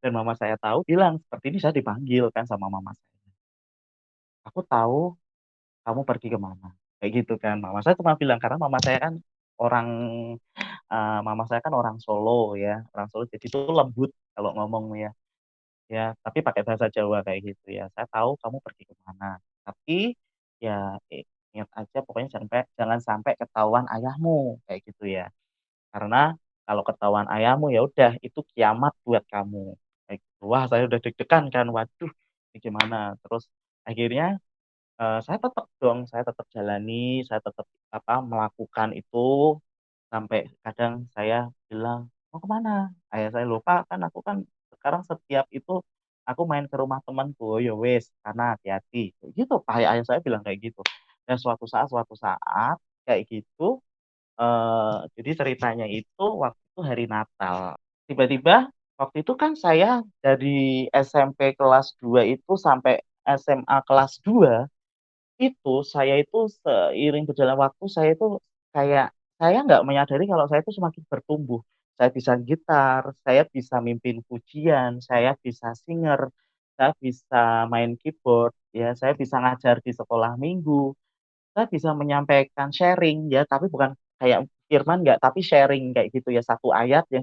Speaker 2: dan mama saya tahu bilang seperti ini, saya dipanggil kan sama mama saya, "Aku tahu kamu pergi ke mana?" Kayak gitu kan. Mama saya cuma bilang karena orang mama saya kan orang Solo ya, orang Solo jadi itu lembut kalau ngomong ya, ya tapi pakai bahasa Jawa kayak gitu ya. "Saya tahu kamu pergi ke mana, tapi ya ingat aja pokoknya jangan sampai ketahuan ayahmu," kayak gitu ya. "Karena kalau ketahuan ayahmu ya udah itu kiamat buat kamu," kayak gitu. Wah saya udah deg-degan kan, waduh ini gimana? Terus akhirnya saya tetap dong, saya tetap jalani, saya tetap, melakukan itu, sampai kadang saya bilang, "Mau ke mana?" Ayah saya, "Loh Pak, kan aku kan sekarang setiap itu aku main ke rumah temanku." "Oh ya wis, sana hati-hati." Kayak gitu, ayah saya bilang kayak gitu. Dan suatu saat kayak gitu, jadi ceritanya itu waktu itu hari Natal. Tiba-tiba waktu itu kan saya dari SMP kelas 2 itu sampai SMA kelas 2 itu, saya itu seiring berjalannya waktu, saya itu kayak saya nggak menyadari kalau saya itu semakin bertumbuh. Saya bisa gitar, saya bisa mimpin pujian, saya bisa singer, saya bisa main keyboard, ya, saya bisa ngajar di sekolah minggu, saya bisa menyampaikan sharing ya, tapi bukan kayak firman nggak, tapi sharing kayak gitu ya, satu ayat yang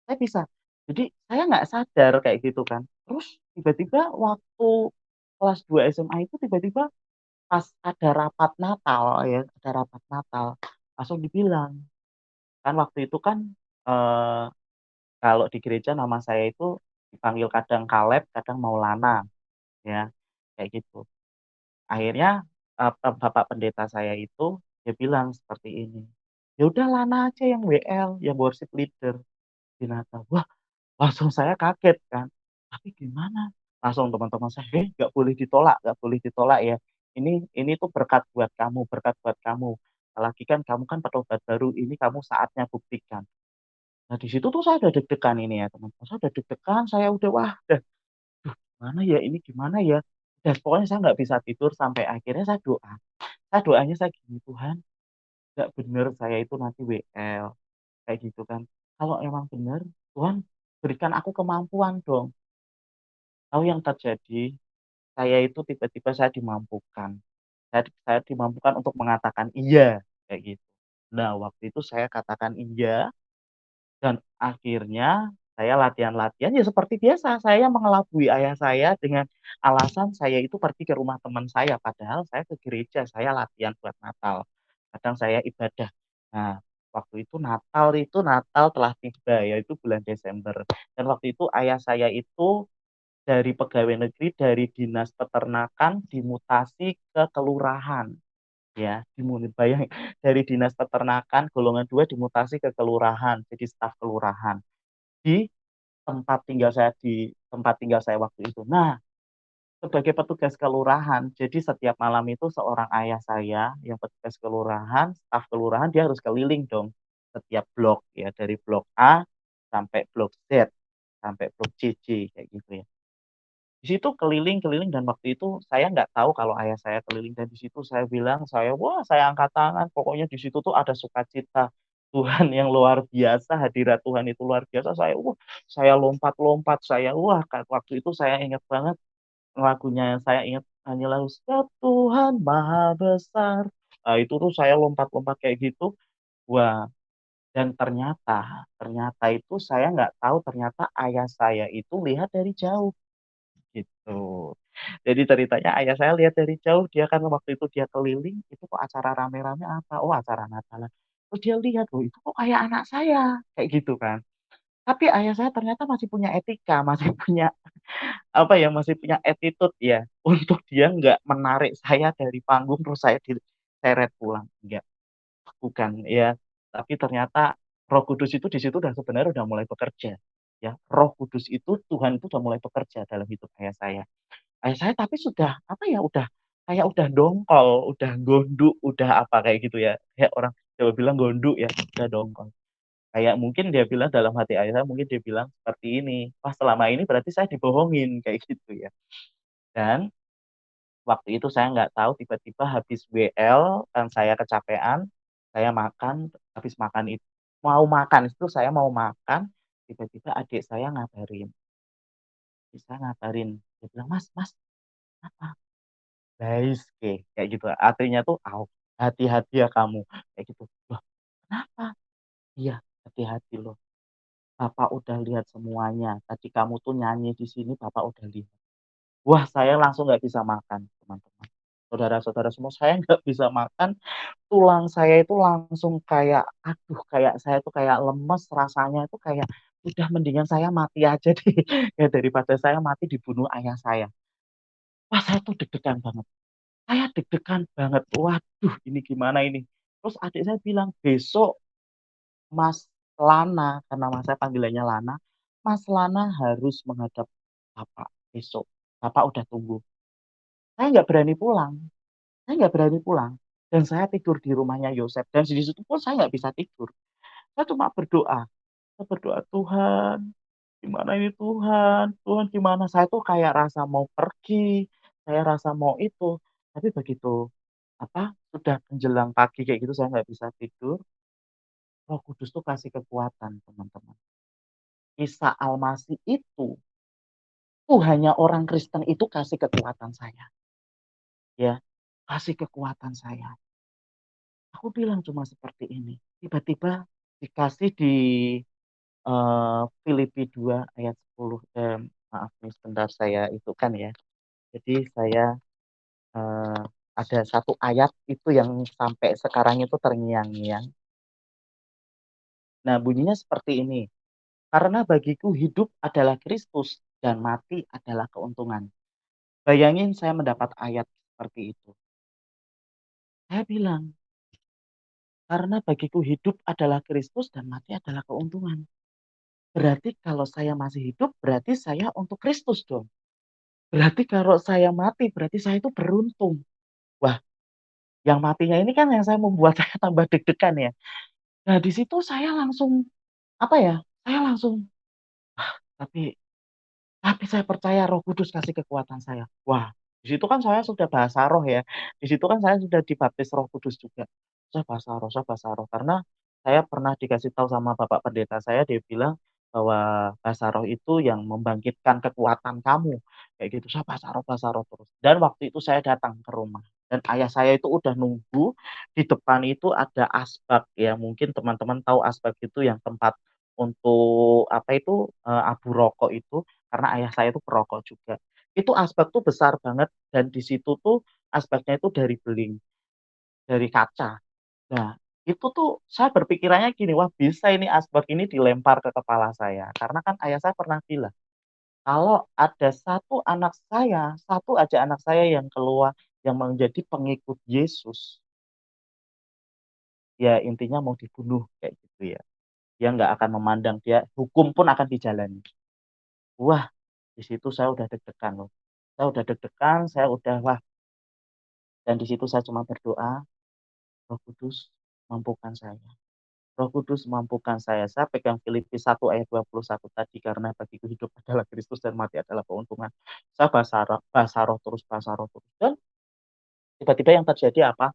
Speaker 2: saya bisa. Jadi saya nggak sadar kayak gitu kan. Terus tiba-tiba waktu kelas 2 SMA itu tiba-tiba pas ada rapat Natal ya, ada rapat Natal, langsung dibilang, kan waktu itu kan, eee, kalau di gereja nama saya itu dipanggil kadang Kaleb, kadang Maulana, ya, kayak gitu. Akhirnya, bapak pendeta saya itu dia bilang seperti ini, "Ya udah Lana aja yang WL, yang worship leader di Natal." Wah, langsung saya kaget kan, "Tapi gimana?" Langsung teman-teman saya, "Hei, nggak boleh ditolak, nggak boleh ditolak ya. Ini tuh berkat buat kamu, berkat buat kamu. Apalagi kan kamu kan petobat baru, ini kamu saatnya buktikan." Nah di situ tuh saya udah deg-degan ini ya teman-teman, saya udah deg-degan, saya udah, wah udah, "Duh gimana ya ini, gimana ya?" Udah pokoknya saya nggak bisa tidur sampai akhirnya saya doa. Saya doanya saya gini, "Tuhan, nggak bener saya itu nanti WL," kayak gitu kan. "Kalau emang bener, Tuhan berikan aku kemampuan dong." Tahu yang terjadi, saya itu tiba-tiba saya dimampukan. Saya dimampukan untuk mengatakan iya, kayak gitu. Nah, waktu itu saya katakan iya dan akhirnya saya latihan-latihan ya seperti biasa, saya mengelabui ayah saya dengan alasan saya itu pergi ke rumah teman saya, padahal saya ke gereja, saya latihan buat Natal. kadang saya ibadah. Nah, waktu itu Natal telah tiba, yaitu bulan Desember. Dan waktu itu ayah saya itu dari pegawai negeri, dari dinas peternakan dimutasi ke kelurahan. Ya, bayang dari dinas peternakan golongan 2 dimutasi ke kelurahan, jadi staf kelurahan di tempat tinggal saya waktu itu. Nah, sebagai petugas kelurahan, jadi setiap malam itu seorang ayah saya yang petugas kelurahan, staf kelurahan, dia harus keliling dong setiap blok ya, dari blok A sampai blok Z, sampai blok CC kayak gitu ya. Di situ keliling-keliling dan waktu itu saya nggak tahu kalau ayah saya keliling dan di situ saya bilang, wah saya angkat tangan, pokoknya di situ tuh ada sukacita Tuhan yang luar biasa, hadirat Tuhan itu luar biasa. Saya lompat-lompat, waktu itu saya ingat banget lagunya, saya ingat hanyalah Ustaz Tuhan Maha Besar. Nah, itu tuh saya lompat-lompat kayak gitu. Wah, dan ternyata, ternyata itu saya nggak tahu ternyata ayah saya itu lihat dari jauh gitu. Jadi ceritanya ayah saya lihat dari jauh, dia kan waktu itu dia keliling, itu kok acara rame-rame apa? Oh, acara Natalan. Terus dia lihat, loh itu kok kayak anak saya, kayak gitu kan. Tapi ayah saya ternyata masih punya etika, masih punya apa ya, masih punya attitude ya, untuk dia nggak menarik saya dari panggung terus saya diseret pulang. Enggak, bukan ya. Tapi ternyata Roh Kudus itu di situ udah sebenarnya udah mulai bekerja. Ya, Roh Kudus itu Tuhan itu udah mulai bekerja dalam hidup ayah saya. Ayah saya tapi sudah apa ya, udah kayak udah dongkol, udah gonduk, udah apa kayak gitu ya. Kayak orang Jawa bilang gonduk ya, udah dongkol. Kayak mungkin dia bilang dalam hati ayah saya, mungkin dia bilang seperti ini, wah selama ini berarti saya dibohongin kayak gitu ya. Dan waktu itu saya nggak tahu tiba-tiba habis WL kan saya kecapean, saya makan, habis makan itu mau makan itu saya mau makan, tiba-tiba adik saya ngabarin, dia bilang Mas, Mas, apa? Daisuke kayak gitu. Artinya tuh, "Au, hati-hati ya kamu." Kayak gitu. Loh, kenapa? Iya, hati-hati loh. Bapak udah lihat semuanya. Tadi kamu tuh nyanyi di sini, Bapak udah lihat. Wah, saya langsung nggak bisa makan, teman-teman. Saudara-saudara semua, saya nggak bisa makan. Tulang saya itu langsung kayak, aduh, kayak saya tuh kayak lemes rasanya itu kayak, udah mendingan saya mati aja deh. Ya daripada saya mati dibunuh ayah saya. Wah, saya tuh deg-degan banget. Saya deg-degan banget. Waduh, ini gimana ini? Terus adik saya bilang, besok Mas Lana, karena mas saya panggilannya Lana, Mas Lana harus menghadap Bapak besok. Bapak udah tunggu. Saya nggak berani pulang. Saya nggak berani pulang. Dan saya tidur di rumahnya Yosef. Dan di situ pun saya nggak bisa tidur. Saya cuma berdoa. Saya berdoa, Tuhan, gimana ini Tuhan? Tuhan gimana? Saya tuh kayak rasa mau pergi. Saya rasa mau itu. Tapi begitu apa sudah menjelang pagi kayak gitu saya nggak bisa tidur. Roh Kudus tuh kasih kekuatan teman-teman. Isa Almasih itu tuh hanya orang Kristen itu kasih kekuatan saya, ya kasih kekuatan saya. Aku bilang cuma seperti ini. Tiba-tiba dikasih di Filipi 2 ayat 10. Maaf nih sebentar saya itu kan ya. Jadi saya eh, ada satu ayat itu yang sampai sekarang itu terngiang-ngiang. Nah bunyinya seperti ini. Karena bagiku hidup adalah Kristus dan mati adalah keuntungan. Bayangin saya mendapat ayat seperti itu. Saya bilang, karena bagiku hidup adalah Kristus dan mati adalah keuntungan. Berarti kalau saya masih hidup, berarti saya untuk Kristus dong. Berarti kalau saya mati, berarti saya itu beruntung. Wah, yang matinya ini kan yang saya membuat saya tambah deg-degan ya. Nah, di situ saya langsung, apa ya, saya langsung, tapi saya percaya Roh Kudus kasih kekuatan saya. Wah, di situ kan saya sudah bahasa roh ya. Di situ kan saya sudah dibaptis Roh Kudus juga. Saya bahasa roh. Karena saya pernah dikasih tahu sama Bapak Pendeta saya, dia bilang bahwa bahasa roh itu yang membangkitkan kekuatan kamu. Kayak gitu, saya bahasa roh terus. Dan waktu itu saya datang ke rumah. Dan ayah saya itu udah nunggu, di depan itu ada asbak ya. Mungkin teman-teman tahu asbak itu yang tempat untuk apa itu abu rokok itu karena ayah saya itu perokok juga. Itu asbak tuh besar banget dan di situ tuh asbaknya itu dari beling, dari kaca. Nah, itu tuh saya berpikirannya gini, "Wah bisa ini asbak ini dilempar ke kepala saya." Karena kan ayah saya pernah bilang, "Kalau ada satu aja anak saya yang keluar yang menjadi pengikut Yesus, ya intinya mau dibunuh," kayak gitu ya. Dia nggak akan memandang, dia hukum pun akan dijalani. Wah, di situ saya udah deg-degan loh. Saya udah deg-degan, saya udah wah, dan di situ saya cuma berdoa, "Roh Kudus, mampukan saya. Roh Kudus mampukan saya." Saya pegang Filipi 1 ayat 21 tadi, "Karena bagiku hidup adalah Kristus dan mati adalah keuntungan." Saya bahasa roh terus, dan tiba-tiba yang terjadi apa?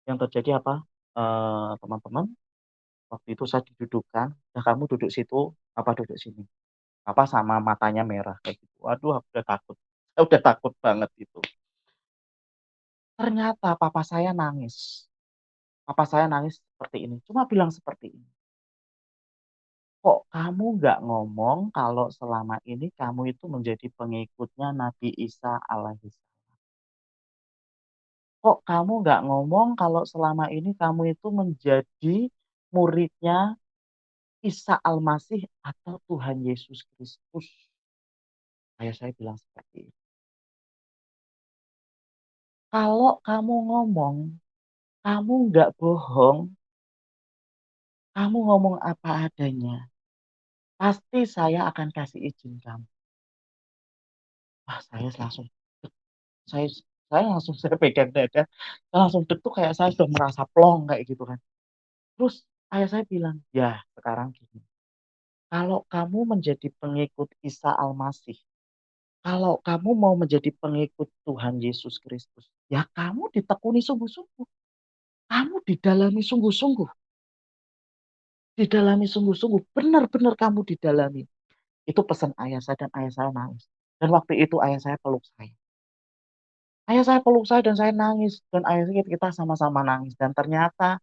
Speaker 2: Yang terjadi apa, teman-teman, waktu itu saya didudukkan, "Nah kamu duduk situ, Papa duduk sini." Papa sama matanya merah kayak gitu. Waduh aku udah takut. Saya udah takut banget itu. Ternyata papa saya nangis. Papa saya nangis seperti ini, cuma bilang seperti ini, "Kok kamu nggak ngomong kalau selama ini kamu itu menjadi pengikutnya Nabi Isa alaihissalam? Kok kamu nggak ngomong kalau selama ini kamu itu menjadi muridnya Isa Al-Masih atau Tuhan Yesus Kristus?" Ayah saya bilang seperti itu. "Kalau kamu ngomong, kamu nggak bohong, kamu ngomong apa adanya, pasti saya akan kasih izin kamu." Wah, saya saya langsung saya pegang dada, saya langsung deg tuh kayak saya sudah merasa plong kayak gitu kan. Terus ayah saya bilang, "Ya sekarang gini, kalau kamu menjadi pengikut Isa Al-Masih, kalau kamu mau menjadi pengikut Tuhan Yesus Kristus, ya kamu ditekuni sungguh-sungguh, kamu didalami sungguh-sungguh, didalami sungguh-sungguh, benar-benar kamu didalami." Itu pesan ayah saya dan ayah saya nangis. Dan waktu itu ayah saya peluk saya. Ayah saya peluk saya dan saya nangis, dan akhirnya kita sama-sama nangis, dan ternyata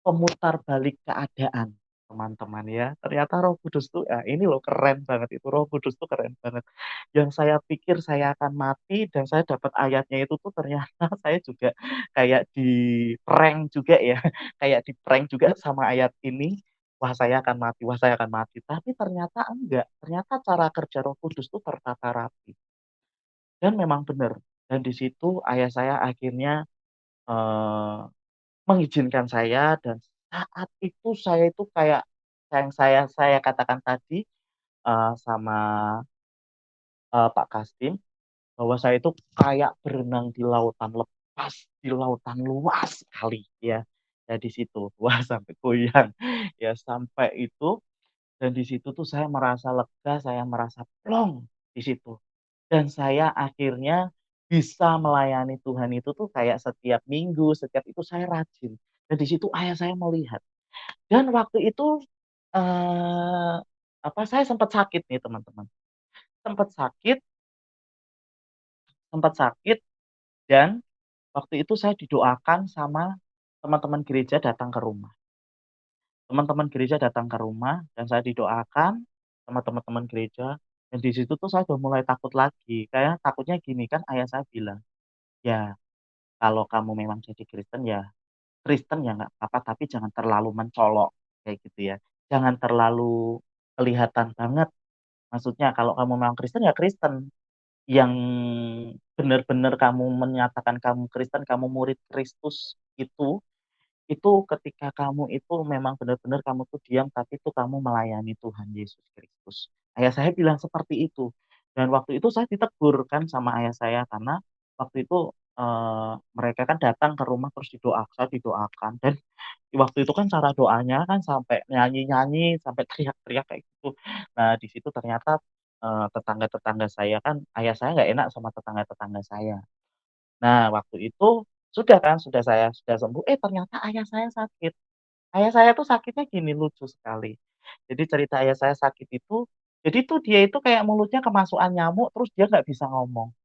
Speaker 2: pemutar balik keadaan, teman-teman ya. Ternyata Roh Kudus tuh, ini loh keren banget itu, Roh Kudus tuh keren banget. Yang saya pikir saya akan mati dan saya dapat ayatnya itu tuh ternyata saya juga kayak di-prank juga ya, kayak di-prank juga sama ayat ini, "Wah saya akan mati, wah saya akan mati." Tapi ternyata enggak, ternyata cara kerja Roh Kudus tuh tertata rapi. Dan memang benar, dan di situ ayah saya akhirnya, eee, mengizinkan saya, dan saat itu saya itu kayak yang saya katakan tadi, sama, Pak Kastim, bahwa saya itu kayak berenang di lautan lepas, di lautan luas sekali ya. Ya di situ, wah sampai goyang, ya sampai itu, dan di situ tuh saya merasa lega, saya merasa plong di situ. Dan saya akhirnya bisa melayani Tuhan itu tuh kayak setiap minggu, setiap itu saya rajin. Dan di situ ayah saya melihat. Dan waktu itu, eee, saya sempat sakit nih teman-teman, sempat sakit sempat sakit, dan waktu itu saya didoakan sama teman-teman gereja datang ke rumah. Teman-teman gereja datang ke rumah dan saya didoakan sama teman-teman gereja, dan di situ tuh saya udah mulai takut lagi. Kayak takutnya gini, kan ayah saya bilang, "Ya kalau kamu memang jadi Kristen ya nggak apa-apa, tapi jangan terlalu mencolok," kayak gitu ya. "Jangan terlalu kelihatan banget. Maksudnya kalau kamu memang Kristen ya Kristen, yang benar-benar kamu menyatakan kamu Kristen, kamu murid Kristus itu ketika kamu itu memang benar-benar kamu tuh diam, tapi itu kamu melayani Tuhan Yesus Kristus." Ayah saya bilang seperti itu. Dan waktu itu saya ditegur kan sama ayah saya, karena waktu itu, mereka kan datang ke rumah terus saya didoakan, dan waktu itu kan cara doanya kan sampai nyanyi-nyanyi, sampai teriak-teriak kayak gitu. Nah di situ ternyata, tetangga-tetangga saya kan, ayah saya nggak enak sama tetangga-tetangga saya. Nah, waktu itu sudah sembuh, ternyata ayah saya sakit. Ayah saya tuh sakitnya gini, lucu sekali. Jadi cerita ayah saya sakit itu, jadi tuh dia itu kayak mulutnya kemasukan nyamuk, terus dia nggak bisa ngomong.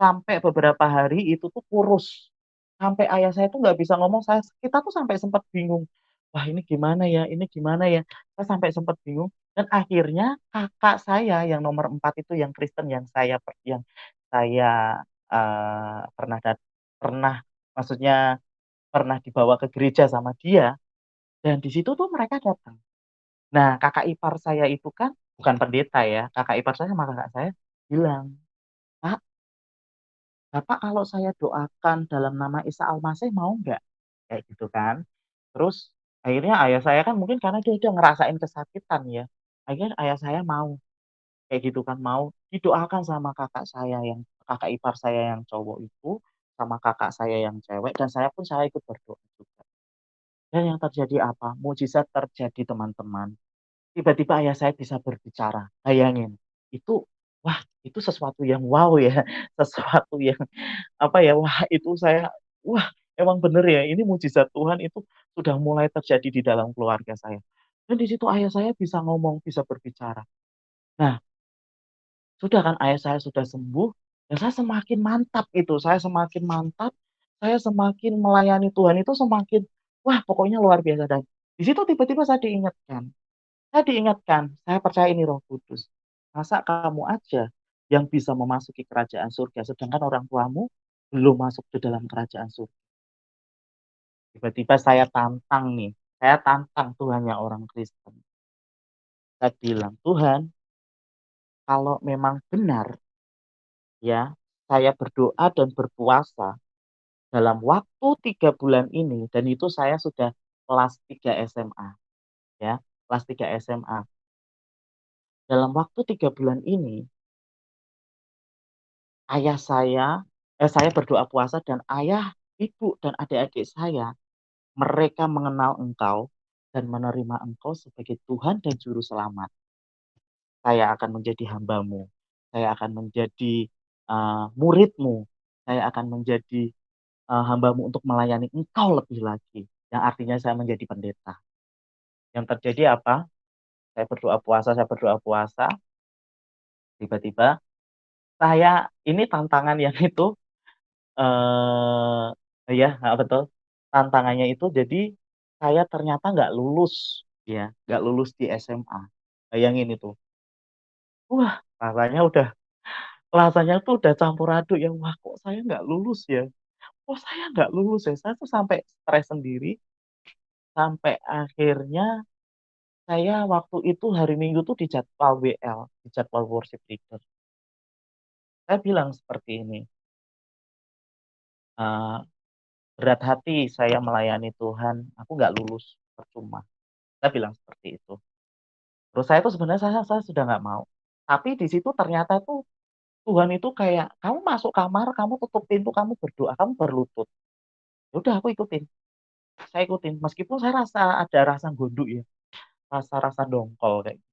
Speaker 2: Sampai beberapa hari itu tuh kurus. Sampai ayah saya tuh nggak bisa ngomong, kita tuh sampai sempat bingung, "Wah ini gimana ya, ini gimana ya?" Saya sampai sempat bingung, dan akhirnya kakak saya yang nomor 4 itu yang Kristen, yang saya, pernah maksudnya pernah dibawa ke gereja sama dia, dan di situ tuh mereka datang. Nah, kakak ipar saya itu kan bukan pendeta ya, kakak ipar saya sama kakak saya bilang, "Pak, Bapak kalau saya doakan dalam nama Isa Al-Masih mau nggak?" Kayak gitu kan. Terus akhirnya ayah saya kan mungkin karena dia udah ngerasain kesakitan ya, akhirnya ayah saya mau, kayak gitu kan, mau didoakan sama kakak ipar saya yang cowok itu, sama kakak saya yang cewek, dan saya ikut berdoa juga. Dan yang terjadi apa? Mukjizat terjadi, teman-teman. Tiba-tiba ayah saya bisa berbicara, bayangin. Itu, wah, itu sesuatu yang wow ya, sesuatu yang apa ya, wah itu saya, wah emang bener ya, ini mukjizat Tuhan itu sudah mulai terjadi di dalam keluarga saya. Dan di situ ayah saya bisa ngomong, bisa berbicara. Nah, sudah kan ayah saya sudah sembuh, dan saya semakin mantap itu, saya semakin mantap, saya semakin melayani Tuhan itu semakin, wah pokoknya luar biasa. Dan di situ tiba-tiba saya diingatkan, saya percaya ini Roh Kudus. Masa kamu aja yang bisa memasuki kerajaan surga, sedangkan orang tuamu belum masuk ke dalam kerajaan surga. Tiba-tiba saya tantang nih, saya tantang Tuhannya orang Kristen. Saya bilang, Tuhan, kalau memang benar ya, saya berdoa dan berpuasa dalam waktu 3 bulan ini, dan itu saya sudah kelas 3 SMA, ya, kelas 3 SMA. Dalam waktu 3 bulan ini, ayah saya berdoa puasa dan ayah, ibu, dan adik-adik saya, mereka mengenal Engkau dan menerima Engkau sebagai Tuhan dan Juru Selamat. Saya akan menjadi hambamu, saya akan menjadi muridmu, saya akan menjadi hambamu untuk melayani Engkau lebih lagi. Yang artinya saya menjadi pendeta. Yang terjadi apa? Saya berdoa puasa, tiba-tiba ini tantangan yang itu, ya, heeh, betul. Tantangannya itu jadi saya ternyata nggak lulus, ya, nggak lulus di SMA. Bayangin itu. Wah, rasanya tuh udah campur aduk ya, wah kok saya nggak lulus ya? Kok saya nggak lulus ya? Saya tuh sampai stres sendiri, sampai akhirnya saya waktu itu hari Minggu tuh dijadwal WL, dijadwal worship leader. Saya bilang seperti ini, eee, "Berat hati saya melayani Tuhan, aku nggak lulus, percuma." Saya bilang seperti itu. Terus saya tuh sebenarnya saya sudah nggak mau. Tapi di situ ternyata tuh Tuhan itu kayak, "Kamu masuk kamar, kamu tutup pintu, kamu berdoa, kamu berlutut." Ya udah aku ikutin, saya ikutin. Meskipun saya ada rasa gondok ya, rasa-rasa dongkol kayak gitu.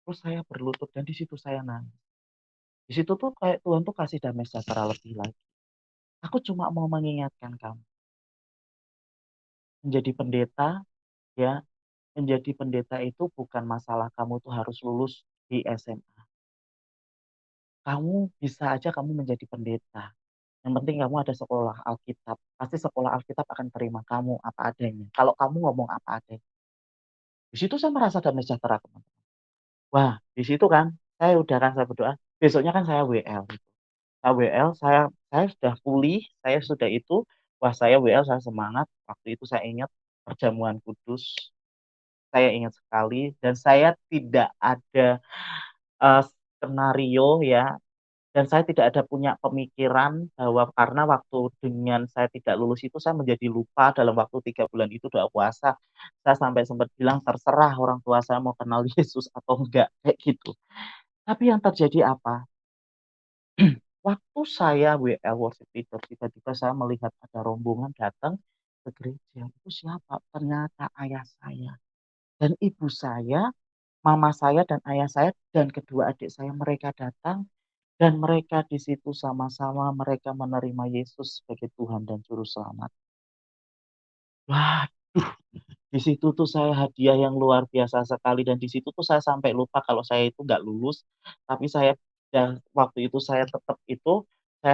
Speaker 2: Terus saya berlutut dan di situ saya nangis. Di situ tuh kayak Tuhan tuh kasih damai sejahtera lebih lagi. Aku cuma mau mengingatkan kamu, menjadi pendeta ya, menjadi pendeta itu bukan masalah kamu tuh harus lulus di SMA. Kamu bisa aja kamu menjadi pendeta. Yang penting kamu ada sekolah Alkitab. Pasti sekolah Alkitab akan terima kamu apa adanya. Kalau kamu ngomong apa adanya. Di situ saya merasa damai sejahtera, teman-teman. Wah, di situ kan saya berdoa, besoknya kan saya WL gitu. Saya WL, saya sudah pulih, saya sudah itu, wah saya WL, saya semangat. Waktu itu saya ingat perjamuan kudus, saya ingat sekali, dan saya tidak ada eee, skenario ya, dan saya tidak ada punya pemikiran bahwa karena waktu dengan saya tidak lulus itu saya menjadi lupa dalam waktu 3 bulan itu doa puasa. Saya sampai sempat bilang, "Terserah orang tua saya mau kenal Yesus atau enggak," kayak gitu. Tapi yang terjadi apa? Waktu saya WL worship leader, tiba-tiba saya melihat ada rombongan datang ke gereja. Itu siapa? Ternyata ayah saya dan ibu saya, mama saya dan ayah saya dan kedua adik saya, mereka datang dan mereka di situ sama-sama mereka menerima Yesus sebagai Tuhan dan Juru Selamat. Wah, di situ tuh saya hadiah yang luar biasa sekali, dan di situ tuh saya sampai lupa kalau saya itu nggak lulus, tapi waktu itu saya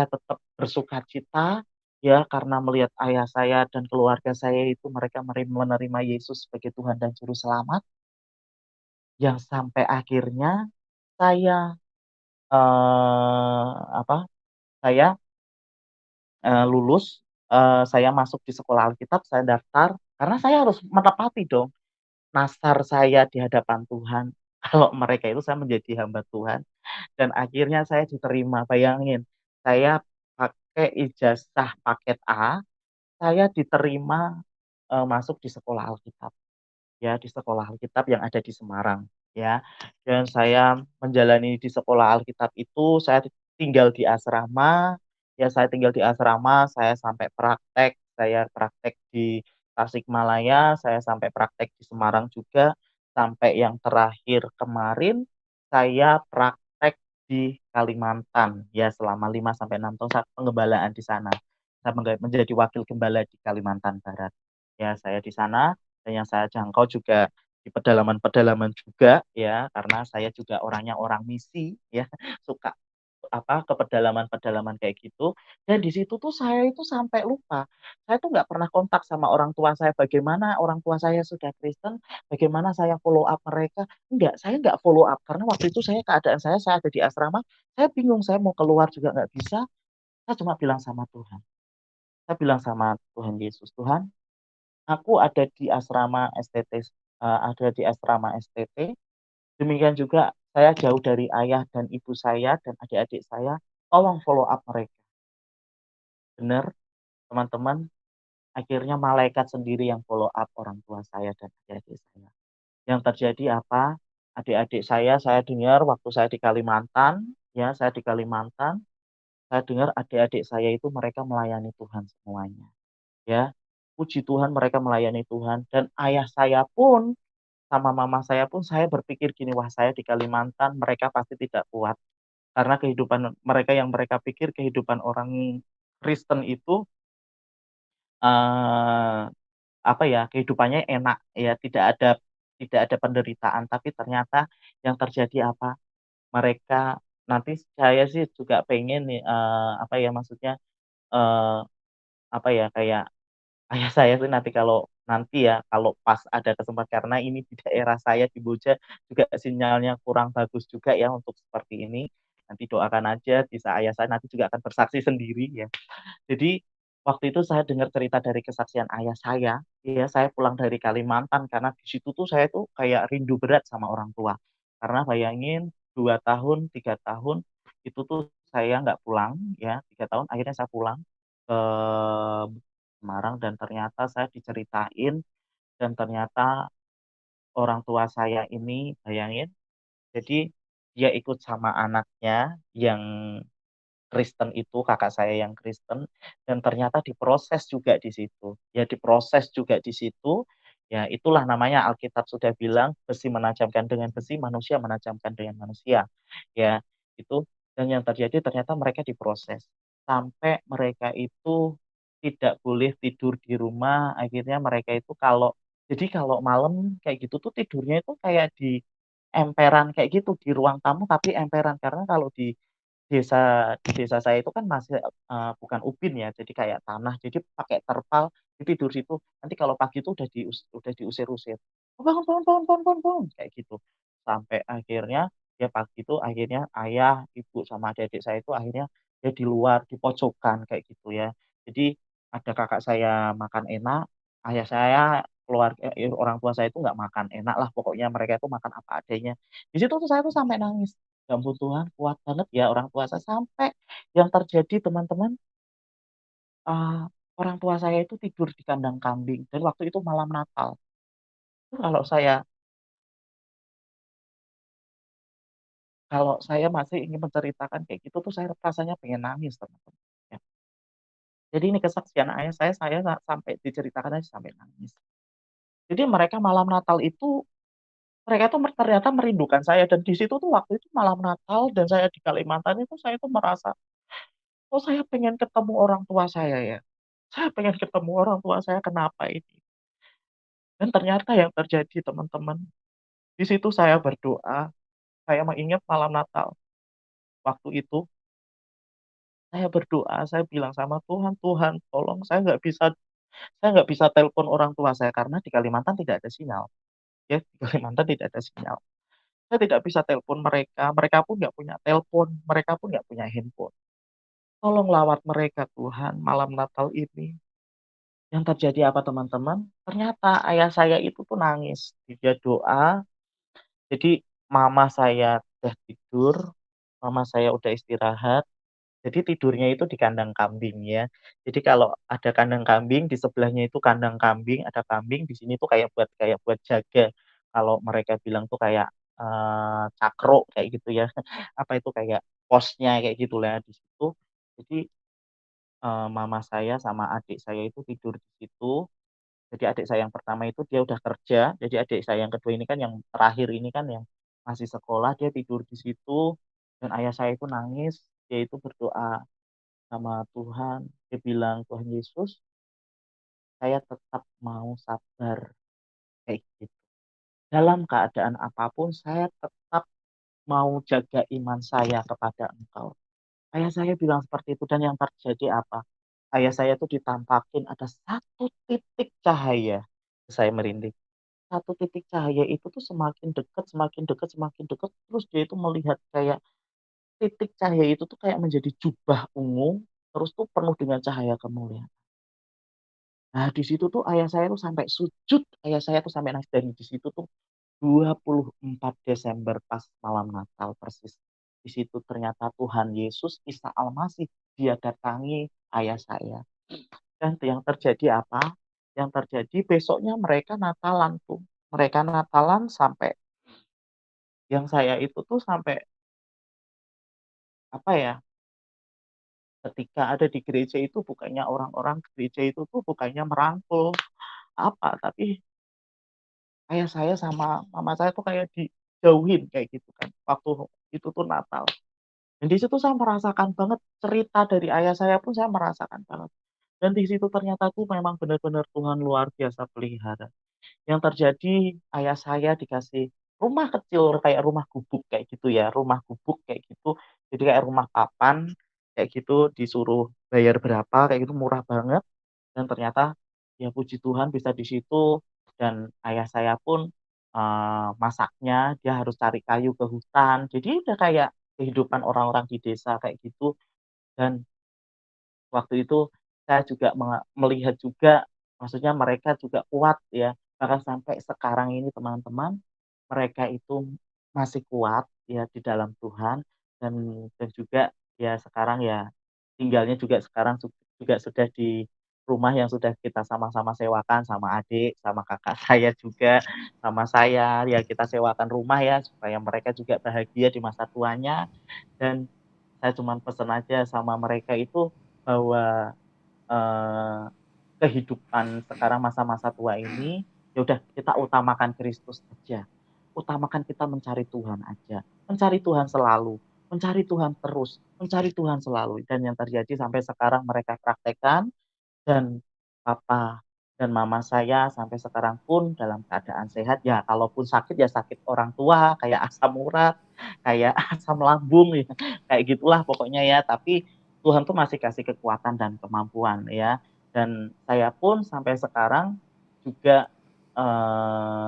Speaker 2: tetap bersukacita ya karena melihat ayah saya dan keluarga saya itu mereka menerima Yesus sebagai Tuhan dan Juru Selamat, yang sampai akhirnya saya, apa, saya, lulus saya masuk di sekolah Alkitab, saya daftar, karena saya harus menepati dong nasar saya di hadapan Tuhan. Kalau mereka itu saya menjadi hamba Tuhan dan akhirnya saya diterima. Bayangin, saya pakai ijazah paket A, saya diterima, masuk di sekolah Alkitab. Ya, di sekolah Alkitab yang ada di Semarang, ya. Dan saya menjalani di sekolah Alkitab itu, saya tinggal di asrama, ya saya tinggal di asrama, saya praktek di Tasikmalaya, saya sampai praktek di Semarang juga, sampai yang terakhir kemarin, saya praktek di Kalimantan, ya selama 5 sampai 6 tahun saya penggembalaan di sana. Saya menjadi wakil gembala di Kalimantan Barat. Ya, saya di sana dan yang saya jangkau juga di pedalaman-pedalaman juga ya, karena saya juga orangnya orang misi ya, suka ke pedalaman-pedalaman kayak gitu. Dan di situ tuh saya itu sampai lupa. Saya tuh nggak pernah kontak sama orang tua saya, bagaimana orang tua saya sudah Kristen, bagaimana saya follow up mereka. Enggak, saya nggak follow up karena waktu itu keadaan saya ada di asrama, saya bingung saya mau keluar juga nggak bisa. Saya cuma bilang sama Tuhan. Saya bilang sama Tuhan Yesus, Tuhan, aku ada di asrama STT, ada di asrama STT. Demikian juga saya jauh dari ayah dan ibu saya dan adik-adik saya. Tolong follow up mereka. Benar, teman-teman. Akhirnya malaikat sendiri yang follow up orang tua saya dan adik-adik saya. Yang terjadi apa? Adik-adik saya dengar waktu saya di Kalimantan, ya saya di Kalimantan, saya dengar adik-adik saya itu mereka melayani Tuhan semuanya. Ya, puji Tuhan mereka melayani Tuhan dan ayah saya pun sama mama saya pun saya berpikir gini, wah saya di Kalimantan mereka pasti tidak kuat. Karena kehidupan mereka yang mereka pikir kehidupan orang Kristen itu eh, apa ya kehidupannya enak ya tidak ada penderitaan tapi ternyata yang terjadi apa mereka nanti saya sih juga pengen nih apa ya maksudnya eh, apa ya kayak ayah saya tuh kalau pas ada kesempatan karena ini di daerah saya di Boja juga sinyalnya kurang bagus juga ya untuk seperti ini. Nanti doakan aja bisa ayah saya nanti juga akan bersaksi sendiri ya. Jadi waktu itu saya dengar cerita dari kesaksian ayah saya, ya saya pulang dari Kalimantan karena di situ tuh saya tuh kayak rindu berat sama orang tua. Karena bayangin 2 tahun, 3 tahun itu tuh saya nggak pulang ya 3 tahun akhirnya saya pulang ke Semarang dan ternyata saya diceritain dan ternyata orang tua saya ini bayangin jadi dia ikut sama anaknya yang Kristen itu, kakak saya yang Kristen, dan ternyata diproses juga di situ. Ya diproses juga di situ, ya itulah namanya Alkitab sudah bilang, besi menajamkan dengan besi, manusia menajamkan dengan manusia. Ya, itu dan yang terjadi ternyata mereka diproses. Sampai mereka itu tidak boleh tidur di rumah, akhirnya mereka itu kalau malam kayak gitu tuh tidurnya itu kayak di emperan kayak gitu, di ruang tamu tapi emperan. Karena kalau di desa saya itu kan masih, bukan ubin ya, jadi kayak tanah, jadi pakai terpal, tidur situ, nanti kalau pagi itu udah diusir-usir, "Oh, bangun bangun bangun bangun bangun bangun," kayak gitu. Sampai akhirnya, ya pagi itu akhirnya ayah, ibu, sama adik-adik saya itu akhirnya ya di luar, di pojokan kayak gitu ya. Jadi ada kakak saya makan enak, ayah saya, orang tua saya itu nggak makan enak lah, pokoknya mereka itu makan apa adanya. Di situ tuh saya tuh sampai nangis. Ya ampun Tuhan, kuat banget ya orang tua saya. Sampai yang terjadi teman-teman, eee, orang tua saya itu tidur di kandang kambing dan waktu itu malam Natal. Itu kalau saya masih ingin menceritakan kayak gitu tuh saya rasanya pengen nangis teman-teman, ya. Jadi ini kesaksian ayah saya sampai diceritakan aja sampai nangis. Jadi mereka malam Natal itu, mereka tuh ternyata merindukan saya dan di situ tuh waktu itu malam Natal dan saya di Kalimantan itu saya tuh merasa, "Oh saya pengen ketemu orang tua saya ya. Saya pengen ketemu orang tua saya kenapa ini?" Dan ternyata yang terjadi teman-teman, di situ saya berdoa, saya mengingat malam Natal. Waktu itu saya berdoa, saya bilang sama Tuhan, "Tuhan tolong saya nggak bisa telepon orang tua saya karena di Kalimantan tidak ada sinyal, ya, di Kalimantan tidak ada sinyal. Saya tidak bisa telepon mereka, mereka pun nggak punya telepon, mereka pun nggak punya handphone. Tolong lawat mereka Tuhan malam Natal ini. Yang terjadi apa teman-teman? Ternyata ayah saya itu tuh nangis. Dia doa, jadi mama saya udah tidur, mama saya udah istirahat, jadi tidurnya itu di kandang kambing ya. Jadi kalau ada kandang kambing, di sebelahnya itu kandang kambing, ada kambing, di sini tuh kayak buat jaga. Kalau mereka bilang tuh kayak, cakro kayak gitu ya, apa itu, kayak posnya kayak gitulah di situ. Jadi, mama saya sama adik saya itu tidur di situ. Jadi adik saya yang pertama itu dia udah kerja, jadi adik saya yang kedua ini kan yang terakhir ini kan yang masih sekolah, dia tidur di situ dan ayah saya itu nangis, dia itu berdoa sama Tuhan, dia bilang, "Tuhan Yesus, saya tetap mau sabar," kayak gitu. "Dalam keadaan apapun saya tetap mau jaga iman saya kepada Engkau." Ayah saya bilang seperti itu dan yang terjadi apa? Ayah saya tuh ditampakin ada satu titik cahaya, saya merinding. Satu titik cahaya itu tuh semakin dekat semakin dekat semakin dekat, terus dia itu melihat kayak titik cahaya itu tuh kayak menjadi jubah ungu, terus tuh penuh dengan cahaya kemuliaan. Nah, di situ tuh ayah saya tuh sampai sujud, ayah saya tuh sampai nangis dan di situ tuh 24 Desember pas malam Natal persis. Di situ ternyata Tuhan Yesus, Isa Almasih, dia datangi ayah saya. Dan yang terjadi apa? Yang terjadi besoknya mereka Natalan tuh. Mereka Natalan sampai yang saya itu tuh sampai, apa ya, ketika ada di gereja itu bukannya orang-orang gereja itu tuh bukannya merangkul, apa, tapi ayah saya sama mama saya tuh kayak dijauhin kayak gitu kan, waktu itu tuh Natal. Dan di situ saya merasakan banget cerita dari ayah saya pun saya merasakan banget. Dan di situ ternyata tuh memang benar-benar Tuhan luar biasa pelihara. Yang terjadi ayah saya dikasih rumah kecil kayak rumah gubuk kayak gitu ya, rumah gubuk kayak gitu. Jadi kayak rumah papan kayak gitu, disuruh bayar berapa kayak gitu, murah banget. Dan ternyata ya puji Tuhan bisa di situ dan ayah saya pun, masaknya dia harus cari kayu ke hutan. Jadi udah kayak kehidupan orang-orang di desa kayak gitu dan waktu itu saya juga melihat juga, maksudnya mereka juga kuat ya, bahkan sampai sekarang ini teman-teman, mereka itu masih kuat ya di dalam Tuhan dan juga ya sekarang ya tinggalnya juga sekarang juga sudah di rumah yang sudah kita sama-sama sewakan sama adik, sama kakak saya juga, sama saya, ya kita sewakan rumah ya supaya mereka juga bahagia di masa tuanya dan saya cuman pesen aja sama mereka itu bahwa, eee, kehidupan sekarang masa-masa tua ini, ya udah kita utamakan Kristus aja. Utamakan kita mencari Tuhan aja, mencari Tuhan selalu, mencari Tuhan terus, mencari Tuhan selalu. Dan yang terjadi sampai sekarang mereka praktekkan dan papa dan mama saya sampai sekarang pun dalam keadaan sehat, ya kalaupun sakit, ya sakit orang tua, kayak asam urat, kayak asam lambung ya, kayak gitulah pokoknya ya. Tapi Tuhan tuh masih kasih kekuatan dan kemampuan ya. Dan saya pun sampai sekarang juga,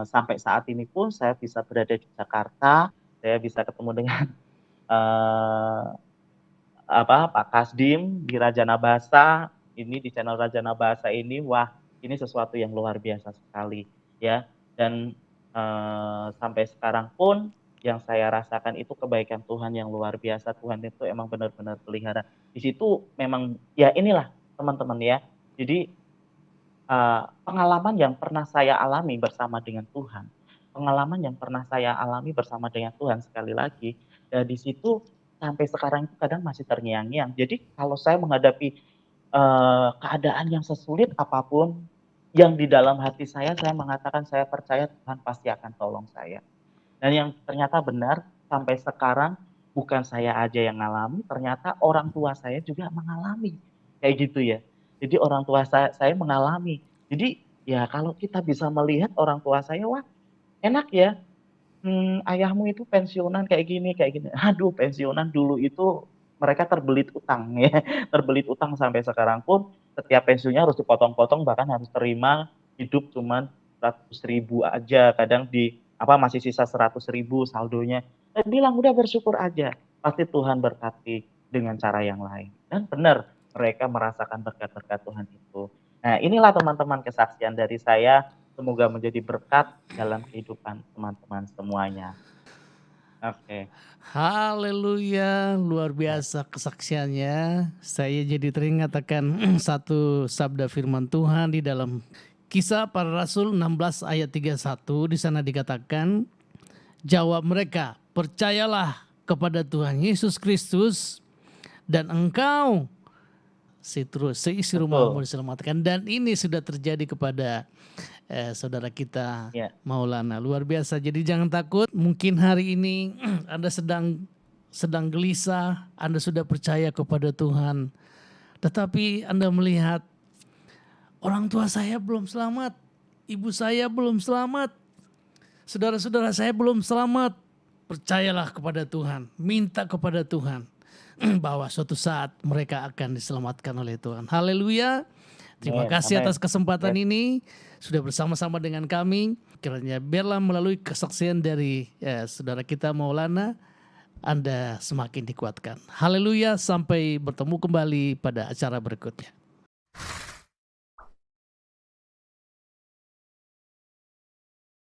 Speaker 2: sampai saat ini pun saya bisa berada di Jakarta, saya bisa ketemu dengan, eee Pak Kasdim di Rajana Basa, ini di channel Rajana Basa ini, wah ini sesuatu yang luar biasa sekali ya. Dan, sampai sekarang pun yang saya rasakan itu kebaikan Tuhan yang luar biasa, Tuhan itu emang benar-benar pelihara. Di situ memang ya inilah teman-teman ya, jadi pengalaman yang pernah saya alami bersama dengan Tuhan, pengalaman yang pernah saya alami bersama dengan Tuhan sekali lagi, ya di situ sampai sekarang itu kadang masih terngiang-ngiang. Jadi kalau saya menghadapi, keadaan yang sesulit apapun, yang di dalam hati saya mengatakan saya percaya Tuhan pasti akan tolong saya. Dan yang ternyata benar sampai sekarang bukan saya aja yang ngalami, ternyata orang tua saya juga mengalami, kayak gitu ya. Jadi orang tua saya mengalami. Jadi ya kalau kita bisa melihat orang tua saya, wah enak ya, ayahmu itu pensiunan kayak gini. Aduh pensiunan dulu itu mereka terbelit utang ya, terbelit utang sampai sekarang pun setiap pensiunnya harus dipotong-potong bahkan harus terima hidup cuman 100.000 aja, kadang masih sisa 100.000 saldonya. Saya bilang, "Udah bersyukur aja, pasti Tuhan berkati." dengan cara yang lain. Dan benar, mereka merasakan berkat-berkat Tuhan itu. Nah, inilah teman-teman kesaksian dari saya, semoga menjadi berkat dalam kehidupan teman-teman semuanya. Oke,
Speaker 1: Haleluya, luar
Speaker 2: ya,
Speaker 1: biasa kesaksiannya. Saya jadi teringat akan satu sabda firman Tuhan di dalam Kisah Para Rasul 16 ayat 31. Di sana dikatakan, jawab mereka, percayalah kepada Tuhan Yesus Kristus dan engkau seisi rumahmu
Speaker 2: betul.
Speaker 1: diselamatkan. Dan ini sudah terjadi kepada saudara kita
Speaker 2: Ya,
Speaker 1: Maulana. Luar biasa. Jadi jangan takut. Mungkin hari ini Anda sedang gelisah, Anda sudah percaya kepada Tuhan. Tetapi Anda melihat orang tua saya belum selamat, ibu saya belum selamat, saudara-saudara saya belum selamat. Percayalah kepada Tuhan, minta kepada Tuhan bahwa suatu saat mereka akan diselamatkan oleh Tuhan. Haleluya. Terima
Speaker 2: amin,
Speaker 1: kasih
Speaker 2: amin.
Speaker 1: atas kesempatan
Speaker 2: Ya,
Speaker 1: ini sudah bersama-sama dengan kami. Kiranya biarlah melalui kesaksian dari saudara kita Maulana, Anda semakin dikuatkan. Haleluya, sampai bertemu kembali pada acara berikutnya.